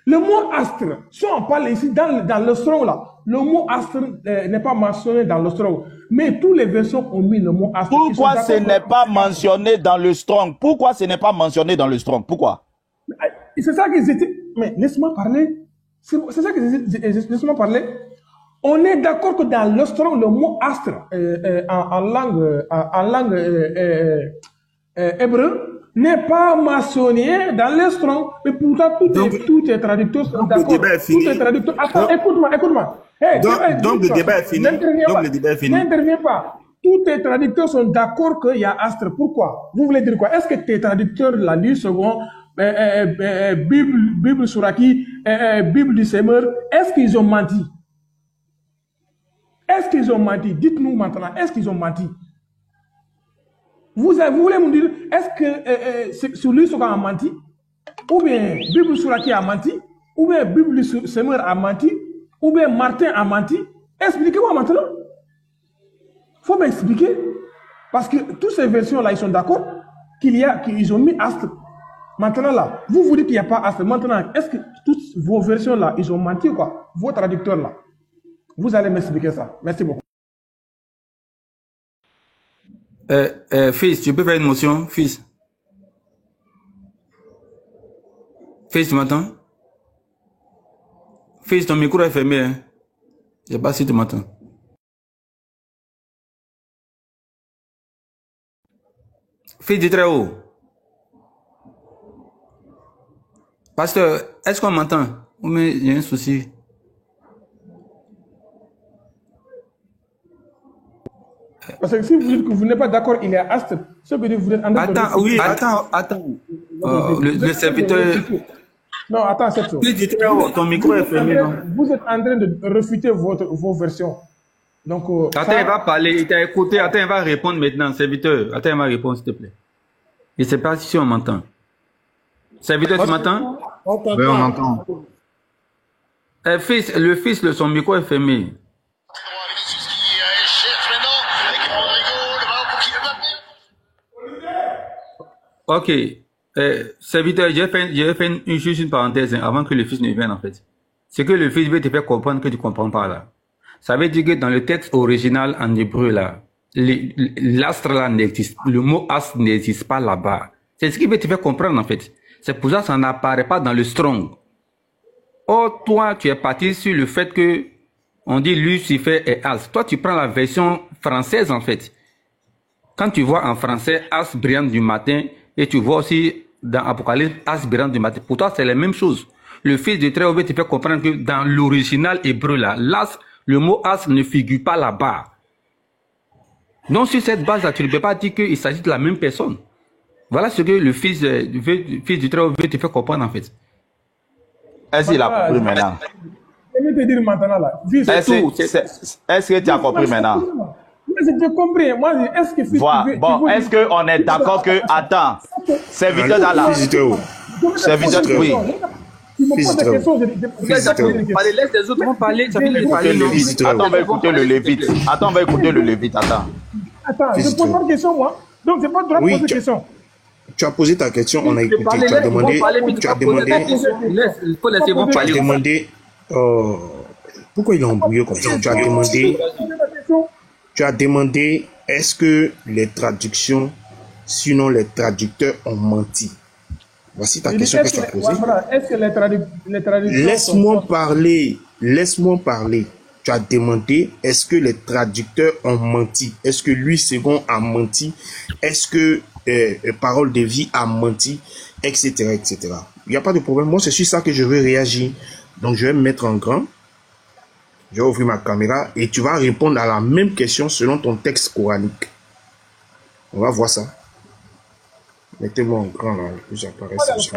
A: Le mot astre, si on parle ici dans le strong là, le mot astre n'est pas mentionné dans le strong. Mais tous les versions ont mis le mot astre.
C: Pourquoi ce n'est pas mentionné dans le strong? Pourquoi ce n'est pas mentionné dans le strong? Pourquoi?
A: C'est ça que j'étais... Mais laisse-moi parler. C'est ça que laisse-moi parler. On est d'accord que dans le strong, le mot astre en langue hébreu, n'est pas maçonnier dans l'estron, mais pourtant tous les traducteurs sont d'accord. Tous les traducteurs. Attends, écoute-moi. Hey,
D: donc le débat est fini.
A: N'interviens pas. Tous tes traducteurs sont d'accord qu'il y a astre. Pourquoi? Vous voulez dire quoi? Est-ce que tes traducteurs de la nuit second, Bible Suraki, Bible du Seigneur, est-ce qu'ils ont menti? Est-ce qu'ils ont menti? Dites-nous maintenant, est-ce qu'ils ont menti? Vous voulez me dire, est-ce que celui qui a menti? Ou bien Bible Suraki a menti? Ou bien Bible du Seigneur a menti? Ou bien Martin a menti? Expliquez-moi maintenant. Il faut m'expliquer. Parce que toutes ces versions-là, ils sont d'accord qu'ils ont mis astre. Maintenant là, vous dites qu'il n'y a pas astre. Maintenant, est-ce que toutes vos versions-là, ils ont menti ou quoi? Vos traducteurs-là. Vous allez m'expliquer ça. Merci beaucoup.
F: Fils, tu peux faire une motion, fils? Fils, tu m'entends? Fils, ton micro est fermé. Hein? Je ne sais pas si tu m'entends. Fils, dis très haut. Pasteur, est-ce qu'on m'entend? Ou mais il y a un souci?
A: Parce que si vous dites que vous n'êtes pas d'accord, il est astre. Ça veut dire que vous êtes en train de...
F: Attends, oui, attends. Le serviteur...
A: Non, attends, c'est tout.
F: Ton micro est fermé, non?
A: Vous êtes en train de réfuter vos versions. Donc,
F: attends, il va parler, il t'a écouté. Attends, il va répondre maintenant, serviteur. Attends, il va répondre, s'il te plaît. Je ne sais pas si on m'entend. Serviteur, tu m'entends?
B: Oui, on m'entend.
F: Le fils, son micro est fermé. Ok. Serviteur, j'ai fait juste une parenthèse avant que le fils ne vienne en fait. Ce que le fils veut te faire comprendre que tu ne comprends pas là. Ça veut dire que dans le texte original en hébreu là, l'astre là n'existe, le mot astre n'existe pas là-bas. C'est ce qui veut te faire comprendre en fait. C'est pour ça que ça n'apparaît pas dans le strong. Or, toi, tu es parti sur le fait que on dit Lucifer et astre. Toi, tu prends la version française en fait. Quand tu vois en français astre brillant du matin et tu vois aussi dans Apocalypse astre brillant du matin, pour toi c'est la même chose. Le fils de Très-Haut veut te faire comprendre que dans l'original hébreu là, l'astre, le mot astre ne figure pas là-bas. Donc sur cette base là, tu ne peux pas dire qu'il s'agit de la même personne. Voilà ce que le fils du Très-Haut veut te faire comprendre en fait.
C: Est-ce qu'il a compris maintenant?
A: Je vais te dire maintenant là.
C: Est-ce que tu as compris maintenant?
A: J'ai compris. Moi, est-ce que
C: bon, est-ce qu'on est d'accord que... Attends, serviteur dans la... Serviteur, oui.
A: Tu me poses des questions,
F: laisse les autres parler, ça fait les parler.
C: Attends, on va écouter le Lévite. Attends,
A: je pose pas de question, moi. Donc, c'est pas le droit de poser de question.
D: Tu as posé ta question, on a écouté. Tu as demandé... Pourquoi il est embrouillé comme ça? Tu as demandé, est-ce que les traductions, sinon les traducteurs ont menti? Voici ta question que tu as posée.
A: Est-ce que les traductions...
D: Laisse-moi parler. Tu as demandé, est-ce que les traducteurs ont menti? Est-ce que Louis II a menti? Est-ce que Parole de vie a menti? Etc. etc. Il n'y a pas de problème. Moi, c'est sur ça que je veux réagir. Donc, je vais me mettre en grand. Je vais ouvrir ma caméra et tu vas répondre à la même question selon ton texte coranique. On va voir ça. Mettez-moi en grand là, que j'apparaisse.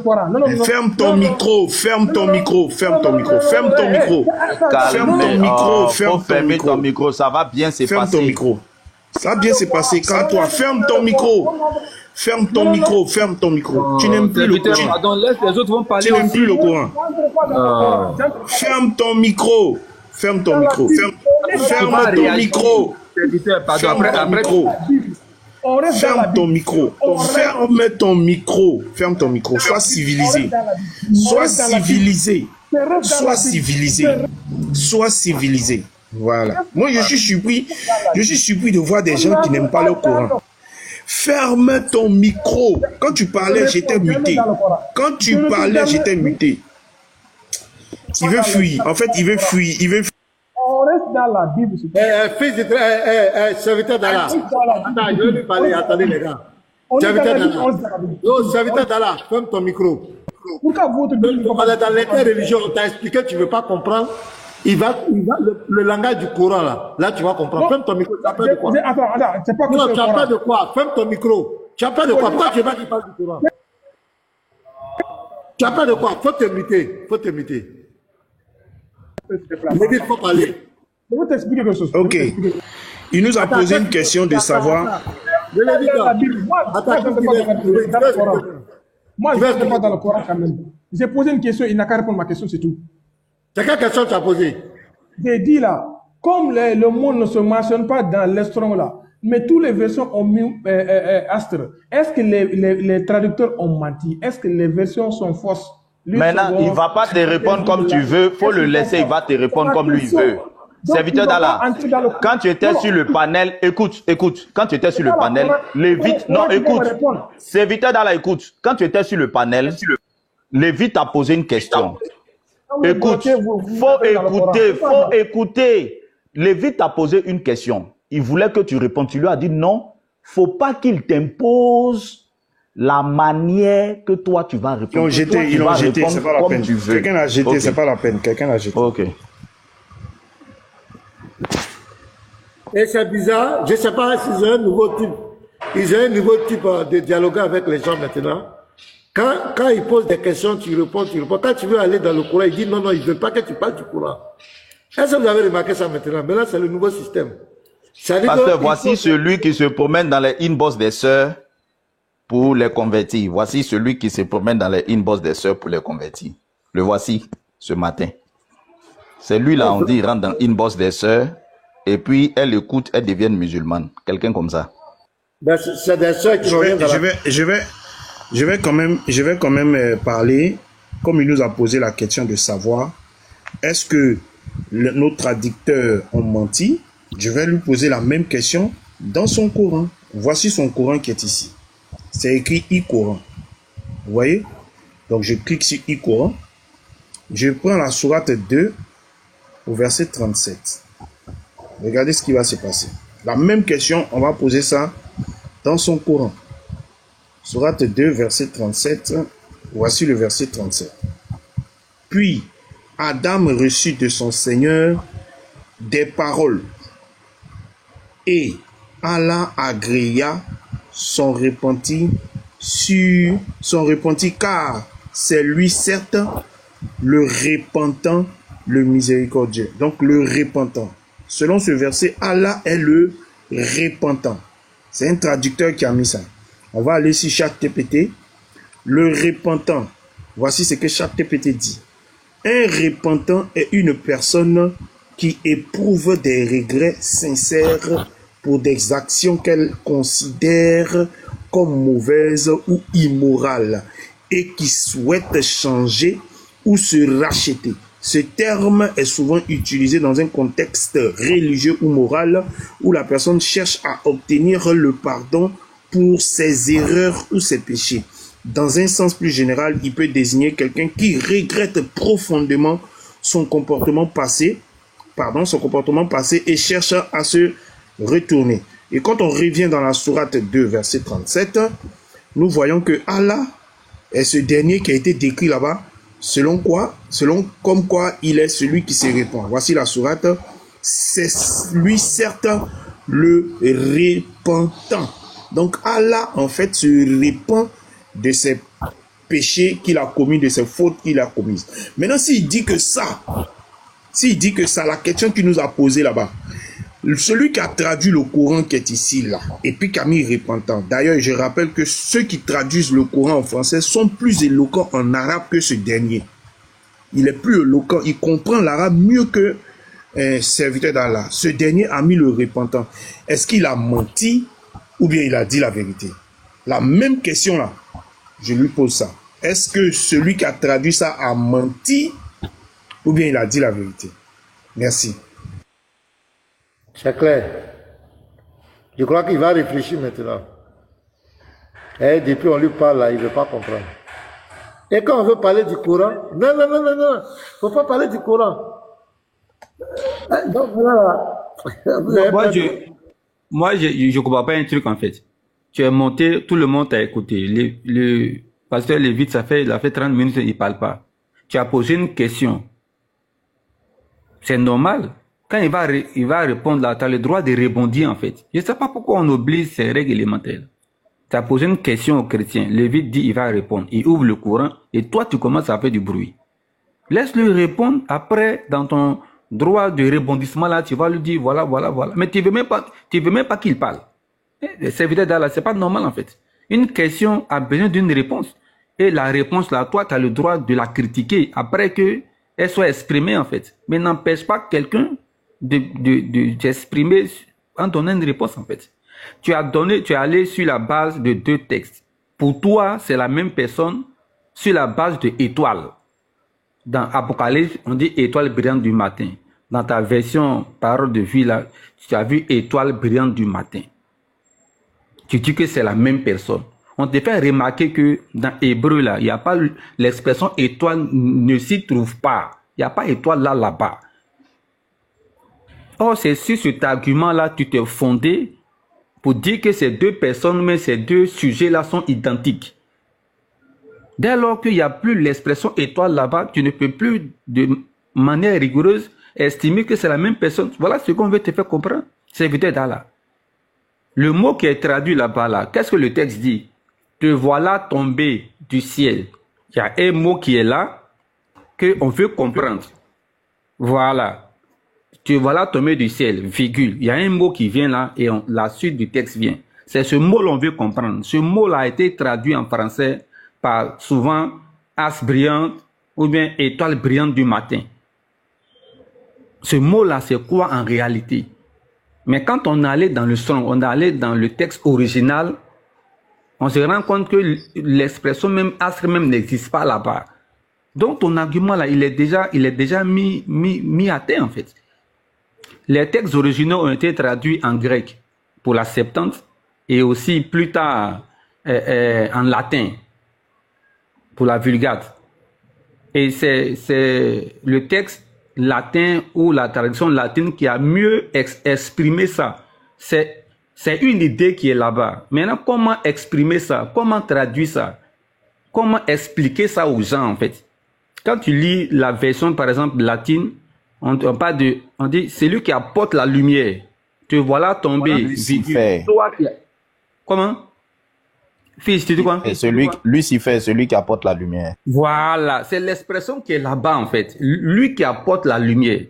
D: Voilà. Ferme ton micro, ferme ton micro, ferme ton micro, ferme ton micro. Ferme ton micro, ferme ton micro.
C: Ça va bien se passer.
D: Ferme ton micro. Ça va bien se passer. Calme-toi, ferme ton micro. Ferme ton micro, ferme ton micro. Tu n'aimes plus le Coran.
F: Pardon, laisse les autres vont parler.
D: Tu n'aimes plus le Coran. Ferme ton micro. Ferme ton micro. Ferme ton micro. Ferme ton micro. Ferme ton micro. Ferme ton micro. Ferme ton micro. Sois civilisé. Sois civilisé. Sois civilisé. Sois civilisé. Voilà. Moi, je suis surpris de voir des gens qui n'aiment pas le Coran. Ferme ton micro. Quand tu parlais, j'étais muté. Quand tu parlais, j'étais muté. Il veut fuir. En fait, il veut fuir. Il veut fuir.
A: On reste dans la Bible.
B: Fils de serviteur d'Allah. Attends, je vais lui parler. Attendez, les gars.
A: On est dans
B: Serviteur
A: la Bible,
B: d'Allah.
A: 11 dans la Bible.
B: Yo, serviteur d'Allah, ferme ton micro.
A: Pourquoi votre Bible ne va pas...
B: Dans les religions, on t'a expliqué, tu ne veux pas comprendre. Le langage du Coran, là tu vas comprendre.
A: Non,
B: ferme ton micro, tu as peur de quoi?
A: Attends, c'est pas que
B: Non,
A: c'est
B: tu
A: le
B: as
A: Coran.
B: peur de quoi? Ferme ton micro. Tu as peur de quoi? Pourquoi tu veux pas qu'il parle du Coran? Tu as peur de quoi? Faut te muter. Faut te muter. Il faut parler.
A: Je vais t'expliquer quelque chose.
D: Ok. Il nous a posé une question de savoir.
B: Je l'ai dit
A: La Bible. Moi, je ne suis pas dans le Coran. Moi, je ne suis pas dans le Coran quand même. J'ai posé une question, il n'a qu'à répondre à ma question, c'est tout.
B: C'est quelle question tu as posée?
A: J'ai dit là, comme le monde ne se mentionne pas dans l'estron là, mais toutes les versions ont mis astre. Est-ce que les traducteurs ont menti? Est-ce que les versions sont fausses?
C: Maintenant, il ne va pas te répondre comme tu veux. Il faut le laisser, il va te répondre comme lui veut. Serviteur d'Allah, quand tu étais sur le panel, écoute, quand tu étais sur le panel, Lévite, non, écoute, serviteur d'Allah, écoute, quand tu étais sur le panel, Lévite a posé une question. Écoute, faut écouter. Lévite a posé une question. Il voulait que tu répondes. Tu lui as dit non, faut pas qu'il t'impose la manière que toi tu vas répondre.
D: Ils l'ont jeté, c'est pas la peine. Quelqu'un l'a jeté,
C: Okay.
D: c'est pas la peine. Quelqu'un l'a jeté.
C: Ok.
B: Et c'est bizarre, je ne sais pas s'ils ont un nouveau type. Ils ont un nouveau type de dialogue avec les gens maintenant. Quand ils posent des questions, tu réponds. Quand tu veux aller dans le Coran, ils disent non, ils ne veulent pas que tu parles du Coran. Est-ce que vous avez remarqué ça maintenant? Maintenant, c'est le nouveau système.
C: Pasteur, voici celui qui se promène dans les inbox des sœurs pour les convertir. Voici celui qui se promène dans les inbox des sœurs pour les convertir. Le voici ce matin. C'est lui là, on dit, il rentre dans l'inbox des sœurs et puis elle écoute, elles deviennent musulmanes. Quelqu'un comme ça.
B: Ben, c'est des sœurs qui
D: Je vais quand même parler, comme il nous a posé la question de savoir, est-ce que nos traducteurs ont menti? Je vais lui poser la même question dans son Coran. Voici son Coran qui est ici. C'est écrit e-Coran. Vous voyez? Donc je clique sur e-Coran. Je prends la sourate 2 au verset 37. Regardez ce qui va se passer. La même question, on va poser ça dans son Coran. Sourate 2, verset 37. Voici le verset 37. Puis, Adam reçut de son Seigneur des paroles. Et Allah agréa son repenti car c'est lui certes le repentant, le miséricordieux. Donc le repentant. Selon ce verset, Allah est le repentant. C'est un traducteur qui a mis ça. On va aller sur ChatGPT. Le repentant. Voici ce que ChatGPT dit. Un repentant est une personne qui éprouve des regrets sincères pour des actions qu'elle considère comme mauvaises ou immorales et qui souhaite changer ou se racheter. Ce terme est souvent utilisé dans un contexte religieux ou moral où la personne cherche à obtenir le pardon pour ses erreurs ou ses péchés. Dans un sens plus général, il peut désigner quelqu'un qui regrette profondément son comportement passé, et cherche à se retourner. Et quand on revient dans la sourate 2, verset 37, nous voyons que Allah est ce dernier qui a été décrit là-bas. Selon quoi? Selon comme quoi il est celui qui se répand. Voici la sourate. C'est lui certes le repentant. Donc Allah en fait se répand de ses péchés qu'il a commis, de ses fautes qu'il a commises. Maintenant s'il dit que ça, la question qu'il nous a posée là-bas, celui qui a traduit le Coran qui est ici, là, et puis qui a mis repentant. D'ailleurs, je rappelle que ceux qui traduisent le Coran en français sont plus éloquents en arabe que ce dernier. Il est plus éloquent, il comprend l'arabe mieux que serviteur d'Allah. Ce dernier a mis le repentant. Est-ce qu'il a menti ou bien il a dit la vérité? La même question là, je lui pose ça. Est-ce que celui qui a traduit ça a menti ou bien il a dit la vérité? Merci.
B: C'est clair. Je crois qu'il va réfléchir maintenant. Et depuis on lui parle là, il ne veut pas comprendre. Et quand on veut parler du Coran, non, il ne faut pas parler du Coran. Donc voilà.
F: Moi, je ne comprends pas un truc en fait. tu es monté, tout le monde t'a écouté. Le pasteur Lévite, il a fait 30 minutes, il ne parle pas. Tu as posé une question. C'est normal. Quand il va répondre là, tu as le droit de rebondir en fait. Je ne sais pas pourquoi on oublie ces règles élémentaires. Tu as posé une question au chrétien. Lévite dit, il va répondre. Il ouvre le courant et toi, tu commences à faire du bruit. Laisse-le répondre. Après, dans ton droit de rebondissement là, tu vas lui dire, voilà. Mais tu ne veux même pas qu'il parle. C'est évident là, c'est pas normal en fait. Une question a besoin d'une réponse. Et la réponse là, toi, tu as le droit de la critiquer après qu'elle soit exprimée en fait. Mais n'empêche pas quelqu'un d'exprimer en donnant une réponse en fait. Tu es allé sur la base de 2 textes. Pour toi, c'est la même personne sur la base de étoiles. Dans Apocalypse, on dit étoile brillante du matin. Dans ta version parole de vie là, tu as vu étoile brillante du matin. Tu dis que c'est la même personne. On te fait remarquer que dans Hébreu là, il n'y a pas l'expression étoile ne s'y trouve pas. Il n'y a pas étoile là-bas. Or, c'est sur cet argument-là tu t'es fondé pour dire que ces 2 personnes, mais ces 2 sujets-là sont identiques. Dès lors qu'il n'y a plus l'expression étoile là-bas, tu ne peux plus de manière rigoureuse estimer que c'est la même personne. Voilà ce qu'on veut te faire comprendre. C'est évident là. Le mot qui est traduit là-bas, là, qu'est-ce que le texte dit? Te voilà tombé du ciel. Il y a un mot qui est là qu'on veut comprendre. Voilà. Te voilà tombé du ciel, virgule. Il y a un mot qui vient là et la suite du texte vient. C'est ce mot qu'on veut comprendre. Ce mot-là a été traduit en français par souvent as brillante ou bien étoile brillante du matin. Ce mot-là, c'est quoi en réalité? Mais quand on allait dans le son, on allait dans le texte original, on se rend compte que l'expression même astre même n'existe pas là-bas. Donc ton argument là, il est déjà mis à terre en fait. Les textes originaux ont été traduits en grec pour la Septante et aussi plus tard en latin pour la Vulgate. Et c'est le texte latin ou la traduction latine qui a mieux exprimé ça. C'est une idée qui est là-bas. Maintenant, comment exprimer ça? Comment traduire ça? Comment expliquer ça aux gens en fait? Quand tu lis la version par exemple latine, on dit c'est lui qui apporte la lumière. Te voilà tombé.
C: Voilà,
F: comment? Fils, tu dis quoi?
C: Lucifer, celui qui apporte la lumière.
F: Voilà, c'est l'expression qui est là-bas en fait. Lui qui apporte la lumière.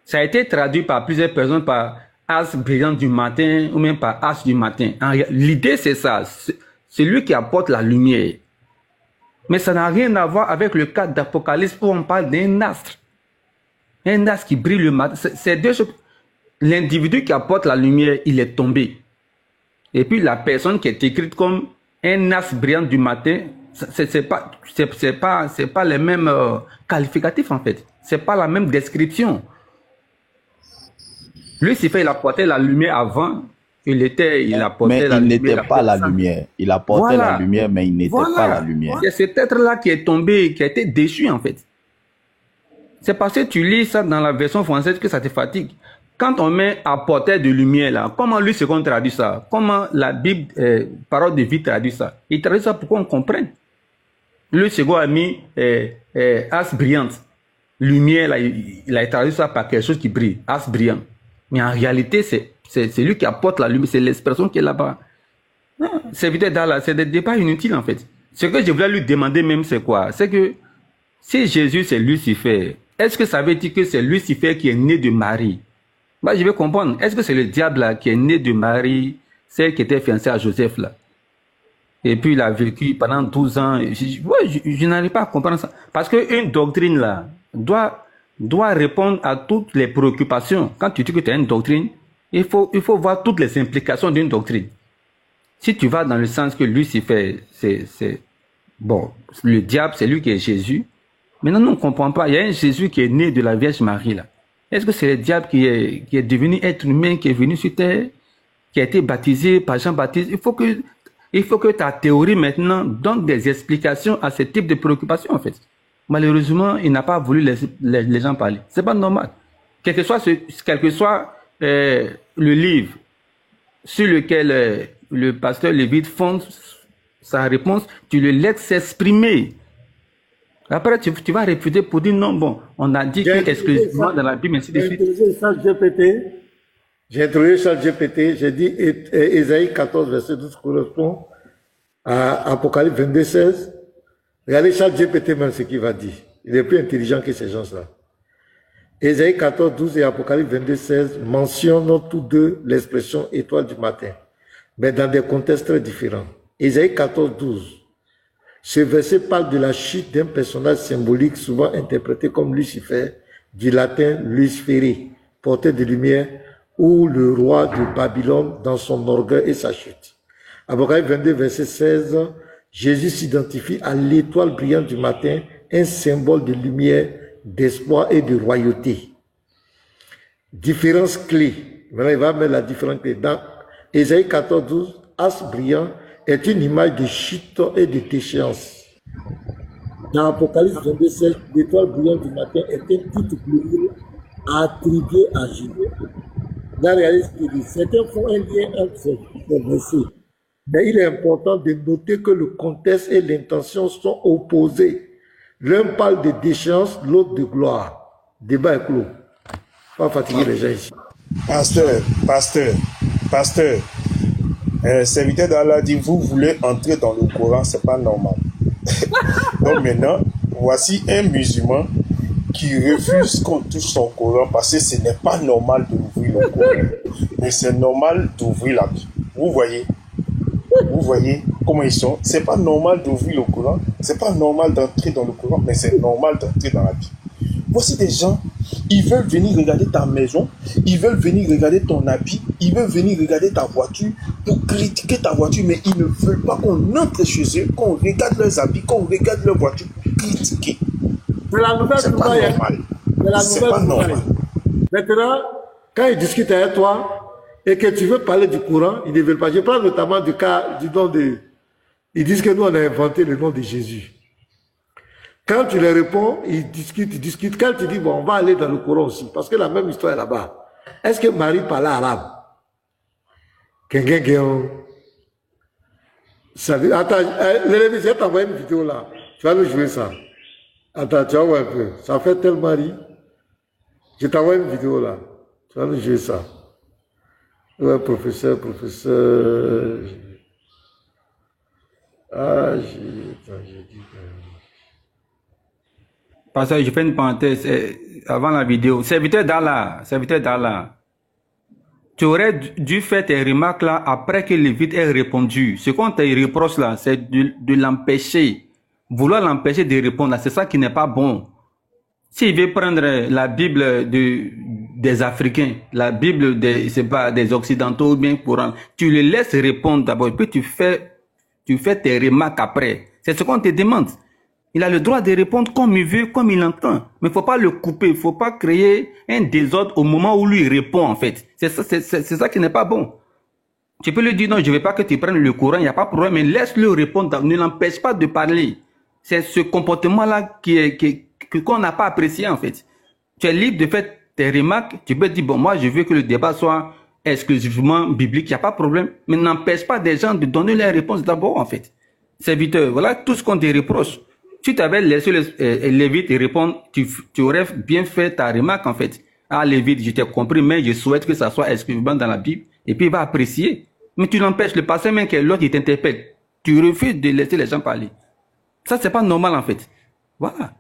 F: Ça a été traduit par plusieurs personnes par as brillant du matin ou même par as du matin. L'idée c'est ça, c'est lui qui apporte la lumière. Mais ça n'a rien à voir avec le cadre d'Apocalypse où on parle d'un astre. Un astre qui brille le matin. C'est 2 choses. L'individu qui apporte la lumière, il est tombé. Et puis la personne qui est écrite comme un astre brillant du matin, c'est pas les mêmes qualificatifs en fait. C'est pas la même description. Lucifer, il apportait la lumière avant. Il apportait la lumière. Mais il n'était pas la lumière.
C: Il apportait la lumière, mais il n'était pas la lumière.
F: C'est cet être-là qui est tombé, qui a été déchu en fait. C'est parce que tu lis ça dans la version française que ça te fatigue. Quand on met apporter de lumière là, comment lui second traduit ça? Comment la Bible, parole de vie traduit ça? Il traduit ça pour qu'on comprenne. Le second a mis as brillante. Lumière là, il a traduit ça par quelque chose qui brille. As brillant. Mais en réalité, c'est lui qui apporte la lumière, c'est l'expression qui est là-bas. C'est évident, c'est des débats inutiles en fait. Ce que je voulais lui demander même, c'est quoi? C'est que si Jésus c'est Lucifer, est-ce que ça veut dire que c'est Lucifer qui est né de Marie? Bah, je vais comprendre. Est-ce que c'est le diable là, qui est né de Marie, celle qui était fiancée à Joseph là? Et puis il a vécu pendant 12 ans. Je n'arrive pas à comprendre ça. Parce qu'une doctrine là doit répondre à toutes les préoccupations. Quand tu dis que tu as une doctrine, il faut voir toutes les implications d'une doctrine. Si tu vas dans le sens que Lucifer, bon, le diable, c'est lui qui est Jésus. Maintenant, nous ne comprenons pas. Il y a un Jésus qui est né de la Vierge Marie là. Est-ce que c'est le diable qui est devenu être humain, qui est venu sur terre, qui a été baptisé par Jean-Baptiste? Il faut que ta théorie maintenant donne des explications à ce type de préoccupation en fait. Malheureusement, il n'a pas voulu les gens parler. C'est pas normal. Quel que soit le livre sur lequel le pasteur Lévite fonde sa réponse, tu le laisses s'exprimer. Après, tu vas refuser pour dire non, bon, on a dit que exclusivement dans la Bible, ainsi de suite.
B: J'ai introduit ChatGPT, j'ai dit Ésaïe 14, verset 12 correspond à Apocalypse 22, 16. Regardez ChatGPT même ce qu'il va dire. Il est plus intelligent que ces gens-là. Ésaïe 14, 12 et Apocalypse 22, 16 mentionnent tous deux l'expression étoile du matin, mais dans des contextes très différents. Ésaïe 14, 12. Ce verset parle de la chute d'un personnage symbolique souvent interprété comme Lucifer, du latin Lucifere, porteur de lumière, ou le roi de Babylone dans son orgueil et sa chute. Apocalypse 22, verset 16, Jésus s'identifie à l'étoile brillante du matin, un symbole de lumière, d'espoir et de royauté. Différence clé. Maintenant, il va mettre la différence clé. Dans Ésaïe 14, 12, as brillant est une image de chute et de déchéance. Dans Apocalypse 22, 16, l'étoile brillante du matin est un titre glorieux attribué à Jésus. Là, regardez ce qu'il dit. Certains font un lien entre ces versets. Mais il est important de noter que le contexte et l'intention sont opposés. L'un parle de déchéance, l'autre de gloire. Débat est clos. Pas fatiguer les gens ici.
D: Pasteur, serviteur d'Allah dit, vous voulez entrer dans le Coran, c'est pas normal. Donc maintenant, voici un musulman qui refuse qu'on touche son Coran parce que ce n'est pas normal d'ouvrir le Coran. Mais c'est normal d'ouvrir la Bible. Vous voyez comment ils sont. C'est pas normal d'ouvrir le Coran. C'est pas normal d'entrer dans le Coran, mais c'est normal d'entrer dans la Bible. Voici des gens, ils veulent venir regarder ta maison, ils veulent venir regarder ton habit, ils veulent venir regarder ta voiture pour critiquer ta voiture, mais ils ne veulent pas qu'on entre chez eux, qu'on regarde leurs habits, qu'on regarde leur voiture pour critiquer.
B: C'est la nouvelle
D: C'est pas normal. C'est pas normal.
B: Maintenant, quand ils discutent avec toi et que tu veux parler du Coran, ils ne veulent pas. Je prends notamment du cas du nom de... Ils disent que nous, on a inventé le nom de Jésus. Quand tu leur réponds, ils discutent. Quand tu dis, bon, on va aller dans le Coran aussi, parce que la même histoire est là-bas. Est-ce que Marie parlait arabe? Attends, l'élément, je vais t'envoyer une vidéo là. Tu vas nous jouer ça. Attends, tu vas voir un peu. Ça fait tel Marie. Je t'envoie une vidéo là. Tu vas nous jouer ça. Ouais, professeur. Ah, j'ai dit que...
F: Parce que je fais une parenthèse avant la vidéo. Serviteur d'Allah, tu aurais dû faire tes remarques là après que Lévite ait répondu. Ce qu'on te reproche là, c'est de l'empêcher. Vouloir l'empêcher de répondre là, c'est ça qui n'est pas bon. S'il veut prendre la Bible des Africains, la Bible des Occidentaux ou bien courants, tu le laisses répondre d'abord, puis tu fais tes remarques après. C'est ce qu'on te demande. Il a le droit de répondre comme il veut, comme il entend. Mais il ne faut pas le couper, il ne faut pas créer un désordre au moment où lui répond en fait. C'est ça qui n'est pas bon. Tu peux lui dire non, je ne veux pas que tu prennes le courant, il n'y a pas de problème, mais laisse-le répondre, ne l'empêche pas de parler. C'est ce comportement-là qu'on n'a pas apprécié en fait. Tu es libre de faire tes remarques, tu peux dire bon, moi je veux que le débat soit exclusivement biblique, il n'y a pas de problème, mais n'empêche pas des gens de donner les réponses d'abord en fait. Serviteur, voilà tout ce qu'on te reproche. Si tu avais laissé Lévite répondre, tu aurais bien fait ta remarque en fait. Ah Lévite, je t'ai compris, mais je souhaite que ça soit exclusivement dans la Bible. Et puis il va apprécier. Mais tu l'empêches, le passé même que l'autre il t'interpelle. Tu refuses de laisser les gens parler. Ça c'est pas normal en fait. Voilà.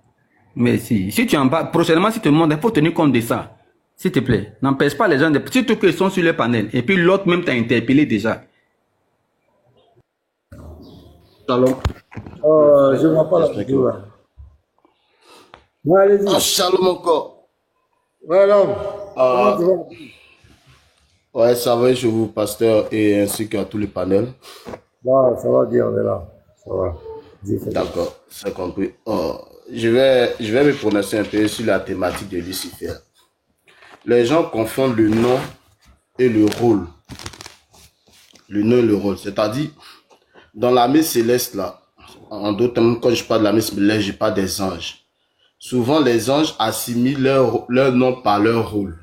F: Mais si tu en parles, prochainement si tu te demandes, il faut tenir compte de ça. S'il te plaît, n'empêche pas les gens, surtout qu'ils sont sur le panel. Et puis l'autre même t'a interpellé déjà.
B: Shalom. Je ne vois pas la vidéo là. Ouais, allez-y.
G: Ah, shalom encore.
B: Ouais, l'homme.
G: Ouais, ça va chez vous, pasteur, et ainsi qu'à tous les panels.
B: Ouais, ça va bien, on est là. Ça va.
G: D'accord, c'est compris. Je vais me prononcer un peu sur la thématique de Lucifer. Les gens confondent le nom et le rôle. Le nom et le rôle, c'est-à-dire, dans l'armée céleste, là, en d'autres termes, quand je parle de l'armée céleste, je parle des anges. Souvent, les anges assimilent leur nom par leur rôle.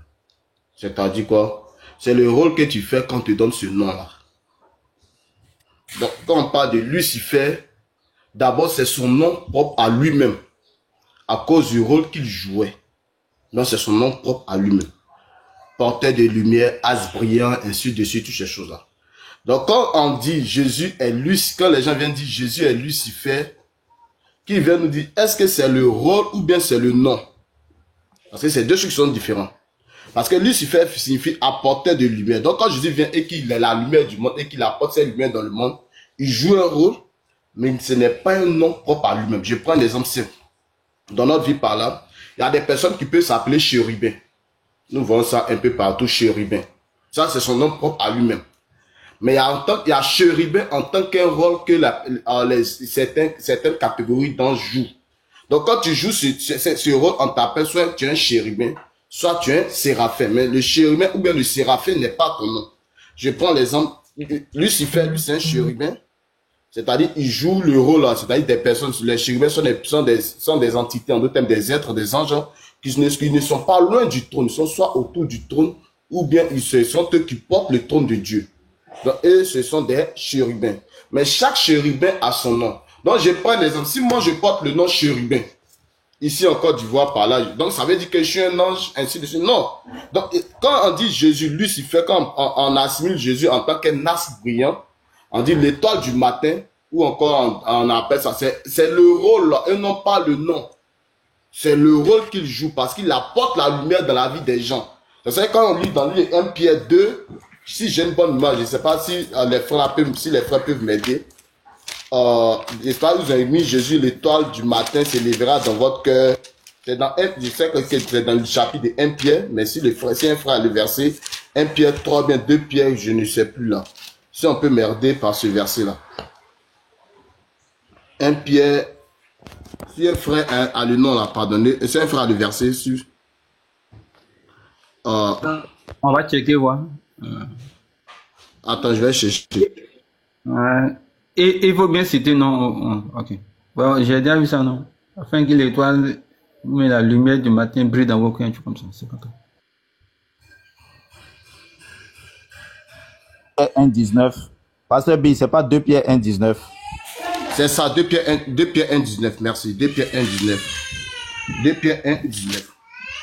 G: C'est-à-dire quoi? C'est le rôle que tu fais quand tu donnes ce nom-là. Donc, quand on parle de Lucifer, d'abord, c'est son nom propre à lui-même, à cause du rôle qu'il jouait. Donc, c'est son nom propre à lui-même. Porteur de lumière, as brillant, ainsi de suite, toutes ces choses-là. Donc, quand on dit Jésus est Lucifer, quand les gens viennent dire Jésus est Lucifer, qui vient nous dire, est-ce que c'est le rôle ou bien c'est le nom? Parce que c'est deux choses qui sont différentes. Parce que Lucifer signifie apporteur de lumière. Donc, quand Jésus vient et qu'il est la lumière du monde et qu'il apporte cette lumière dans le monde, il joue un rôle, mais ce n'est pas un nom propre à lui-même. Je prends un exemple simple. Dans notre vie par là, il y a des personnes qui peuvent s'appeler chérubins. Nous voyons ça un peu partout, chérubin. Ça, c'est son nom propre à lui-même. Mais il y a chérubin en tant qu'un rôle que certaines catégories d'anges jouent. Donc, quand tu joues ce rôle, on t'appelle soit tu es un chérubin, soit tu es un séraphin. Mais le chérubin ou bien le séraphin n'est pas ton nom. Je prends l'exemple. Lucifer, lui, c'est un chérubin. C'est-à-dire, il joue le rôle, c'est-à-dire des personnes, les chérubins sont des entités, en d'autres termes, des êtres, des anges, qui ne sont pas loin du trône, ils sont soit autour du trône, ou bien ce sont eux qui portent le trône de Dieu. Donc, eux, ce sont des chérubins. Mais chaque chérubin a son nom. Donc, je prends l'exemple. Si moi, je porte le nom chérubin, ici en Côte d'Ivoire, par là, donc ça veut dire que je suis un ange, ainsi de suite. Non. Donc, quand on dit Jésus, Lucifer, quand on assimile Jésus en tant qu'un astre brillant, on dit l'étoile du matin, ou encore on appelle ça, c'est le rôle, et non pas le nom. C'est le rôle qu'il joue, parce qu'il apporte la lumière dans la vie des gens. C'est quand on lit dans le 1 Pierre 2, si j'ai une bonne image, je ne sais pas si les frères peuvent m'aider. J'espère que vous avez mis Jésus, l'étoile du matin s'élèvera dans votre cœur. C'est dans je sais que c'est dans le chapitre de 1 Pierre, mais si un frère a le verset 1 Pierre 3, bien 2 Pierre, je ne sais plus là. Si on peut m'aider par ce verset-là. 1 Pierre, si un frère a le nom là, pardonnez, si un frère a le verset sur...
F: On va checker, voir.
G: Attends, je vais chercher.
F: Et il faut bien citer non. Ok. Bon, j'ai déjà vu ça, non? Afin que l'étoile, mais la lumière du matin brille dans vos coins, tu comme ça. C'est pas grave.
C: 1,19. Pasteur B, c'est pas 2 Pierre 1,19.
G: C'est ça, 2 Pierre 1,19. Merci. 2 Pierre 1,19. 2 Pierre 1,19.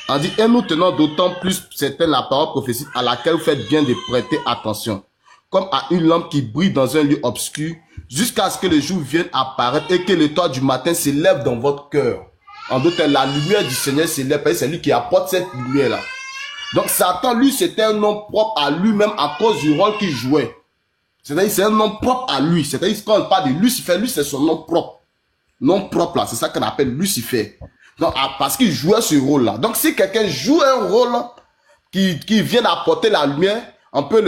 G: On dit, et nous tenons d'autant plus certaine la parole prophétique à laquelle vous faites bien de prêter attention, comme à une lampe qui brille dans un lieu obscur, jusqu'à ce que le jour vienne apparaître et que l'étoile du matin s'élève dans votre cœur. En d'autres termes, la lumière du Seigneur s'élève, c'est lui qui apporte cette lumière-là. Donc Satan, lui, c'était un nom propre à lui-même à cause du rôle qu'il jouait. C'est-à-dire, c'est un nom propre à lui. C'est-à-dire, quand on parle de Lucifer, lui, c'est son nom propre. Nom propre, là, c'est ça qu'on appelle Lucifer. Donc, parce qu'il jouait ce rôle-là. Donc, si quelqu'un joue un rôle qui vient apporter la lumière, on peut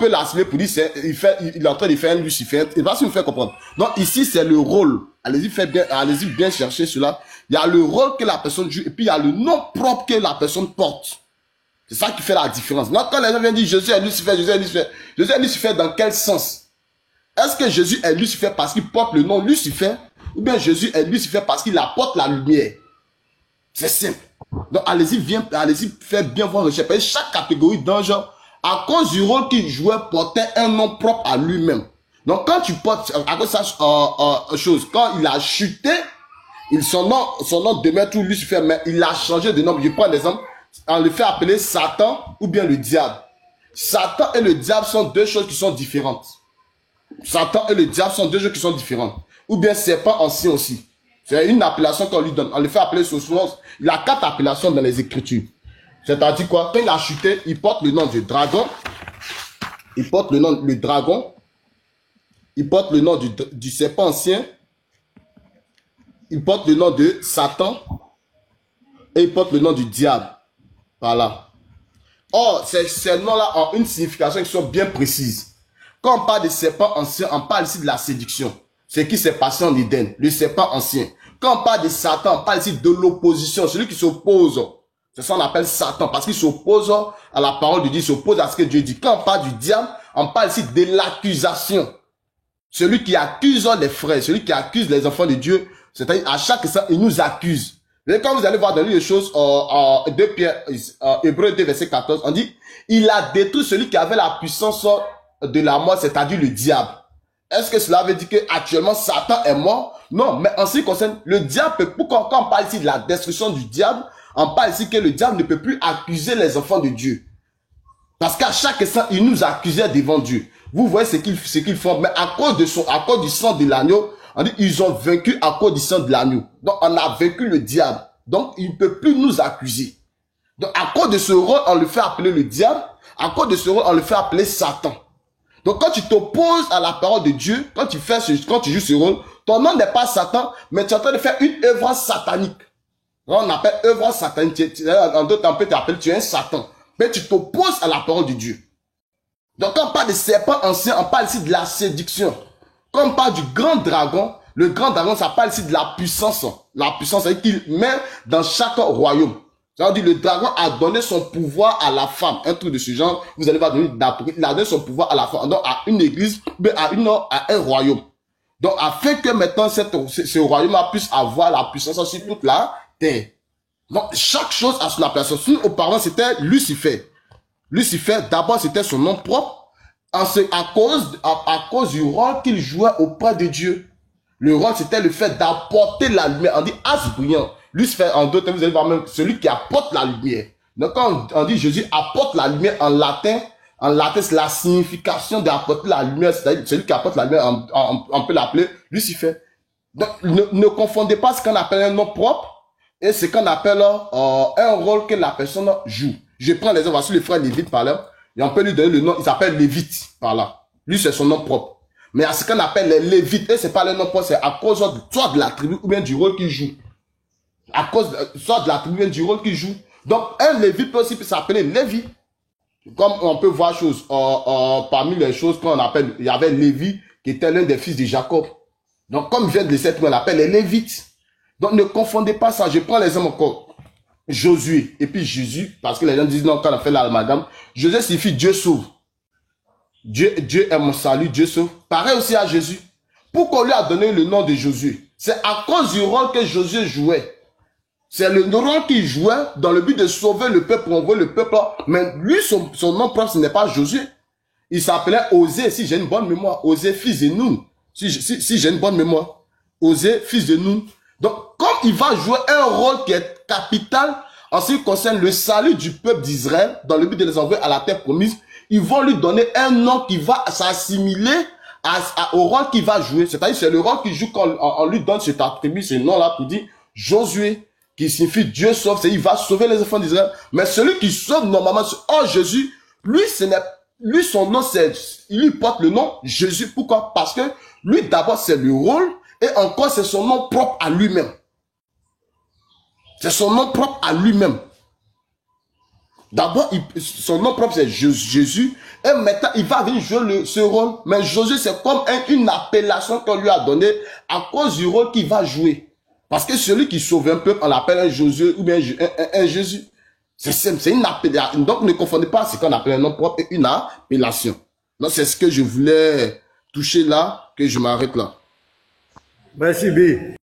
G: l'assimiler pour dire, il est en train de faire un Lucifer. Et parce qu'il me fait comprendre. Donc, ici, c'est le rôle. Allez-y bien chercher cela. Il y a le rôle que la personne joue, et puis il y a le nom propre que la personne porte. C'est ça qui fait la différence. Donc, quand les gens viennent dire Jésus est Lucifer, Jésus est Lucifer. Jésus est Lucifer dans quel sens? Est-ce que Jésus est Lucifer parce qu'il porte le nom Lucifer? Ou bien Jésus est Lucifer parce qu'il apporte la lumière? C'est simple. Donc, allez-y, faites bien vos recherches. Chaque catégorie d'ange, à cause du rôle qu'il jouait, portait un nom propre à lui-même. Donc, quand tu portes, à cause de ça, chose, quand il a chuté, son nom demeure tout Lucifer, mais il a changé de nom. Je prends l'exemple, on le fait appeler Satan ou bien le diable. Satan et le diable sont deux choses qui sont différentes. Satan et le diable sont deux choses qui sont différentes. Ou bien serpent ancien aussi. C'est une appellation qu'on lui donne. On le fait appeler souvent. Il a 4 appellations dans les Écritures. C'est-à-dire quoi? Quand il a chuté, il porte le nom du dragon. Il porte le nom du dragon. Il porte le nom du serpent ancien. Il porte le nom de Satan. Et il porte le nom du diable. Voilà. Or, ces noms-là ont une signification qui sont bien précises. Quand on parle de serpent ancien, on parle ici de la séduction. Ce qui s'est passé en Éden, le serpent ancien. Quand on parle de Satan, on parle ici de l'opposition, celui qui s'oppose. C'est ça qu'on appelle Satan, parce qu'il s'oppose à la parole de Dieu, il s'oppose à ce que Dieu dit. Quand on parle du diable, on parle ici de l'accusation. Celui qui accuse les frères, celui qui accuse les enfants de Dieu, c'est-à-dire à chaque instant, il nous accuse. Et quand vous allez voir dans les choses, Hébreux 2, verset 14, on dit, il a détruit celui qui avait la puissance de la mort, c'est-à-dire le diable. Est-ce que cela veut dire qu'actuellement Satan est mort? Non, mais en ce qui concerne le diable, quand on parle ici de la destruction du diable, on parle ici que le diable ne peut plus accuser les enfants de Dieu. Parce qu'à chaque instant, il nous accusait devant Dieu. Vous voyez ce qu'ils font. Mais à cause du sang de l'agneau, on dit ils ont vaincu à cause du sang de l'agneau. Donc on a vaincu le diable. Donc il ne peut plus nous accuser. Donc à cause de ce rôle, on le fait appeler le diable. À cause de ce rôle, on le fait appeler Satan. Donc quand tu t'opposes à la parole de Dieu, quand tu joues ce rôle, ton nom n'est pas Satan, mais tu es en train de faire une œuvre satanique. On appelle œuvre satanique. En d'autres temps, on peut t'appeler, tu es un Satan. Mais tu t'opposes à la parole de Dieu. Donc quand on parle de serpent ancien, on parle ici de la séduction. Quand on parle du grand dragon, le grand dragon, ça parle ici de la puissance. La puissance, c'est qu'il met dans chaque royaume. C'est-à-dire le dragon a donné son pouvoir à la femme. Un truc de ce genre, vous allez voir, il a donné son pouvoir à la femme, donc à une église, mais à un royaume. Donc afin que maintenant ce royaume puisse avoir la puissance sur toute la terre. Donc chaque chose a son appellation. Auparavant c'était Lucifer. Lucifer, d'abord c'était son nom propre, à cause du rôle qu'il jouait auprès de Dieu. Le rôle c'était le fait d'apporter la lumière. On dit as brillant. Lucifer, en d'autres termes, vous allez voir même celui qui apporte la lumière. Donc quand on dit Jésus apporte la lumière en latin c'est la signification d'apporter la lumière, c'est-à-dire celui qui apporte la lumière, on peut l'appeler Lucifer. Donc ne confondez pas ce qu'on appelle un nom propre et ce qu'on appelle un rôle que la personne joue. Je prends l'exemple, voici le frère Lévite par là, et on peut lui donner le nom, il s'appelle Lévite par là. Lui c'est son nom propre. Mais à ce qu'on appelle les Lévites, et c'est pas le nom propre, c'est à cause soit de la tribu ou bien du rôle qu'il joue. À cause soit de la tribu ou bien du rôle qu'il joue. Donc un Lévite peut aussi s'appeler Lévi. Comme on peut voir chose, parmi les choses qu'on appelle, il y avait Lévi qui était l'un des fils de Jacob. Donc comme vient de cette, on l'appelle les Lévites. Donc ne confondez pas ça. Je prends l'exemple encore. Josué et puis Jésus, parce que les gens disent non, quand on a fait l'amalgame, Josué signifie Dieu sauve. Dieu est mon salut, Dieu sauve. Pareil aussi à Jésus. Pourquoi on lui a donné le nom de Josué? C'est à cause du rôle que Josué jouait. C'est le rôle qu'il jouait dans le but de sauver le peuple, pour envoyer le peuple. Mais lui, son nom propre, ce n'est pas Josué. Il s'appelait Osée, si j'ai une bonne mémoire. Osée, fils de Nun. Si j'ai une bonne mémoire. Osée, fils de Nun. Donc, comme il va jouer un rôle qui est capital en ce qui concerne le salut du peuple d'Israël, dans le but de les envoyer à la terre promise, ils vont lui donner un nom qui va s'assimiler au rôle qu'il va jouer. C'est-à-dire, c'est le rôle qu'il joue quand on lui donne cet attribut, ce nom-là, pour dire Josué, qui signifie Dieu sauve, c'est il va sauver les enfants d'Israël. Mais celui qui sauve normalement, Jésus, lui, son nom, il lui porte le nom Jésus. Pourquoi? Parce que lui, d'abord, c'est le rôle, et encore, c'est son nom propre à lui-même. C'est son nom propre à lui-même. D'abord, son nom propre, c'est Jésus. Et maintenant, il va venir jouer ce rôle. Mais Jésus, c'est comme une appellation qu'on lui a donnée à cause du rôle qu'il va jouer. Parce que celui qui sauve un peuple, on l'appelle un Josué ou bien un Jésus. C'est simple, c'est une appellation. Donc, ne confondez pas ce qu'on appelle un nom propre et une appellation. Donc, c'est ce que je voulais toucher là, que je m'arrête là.
B: Merci, B.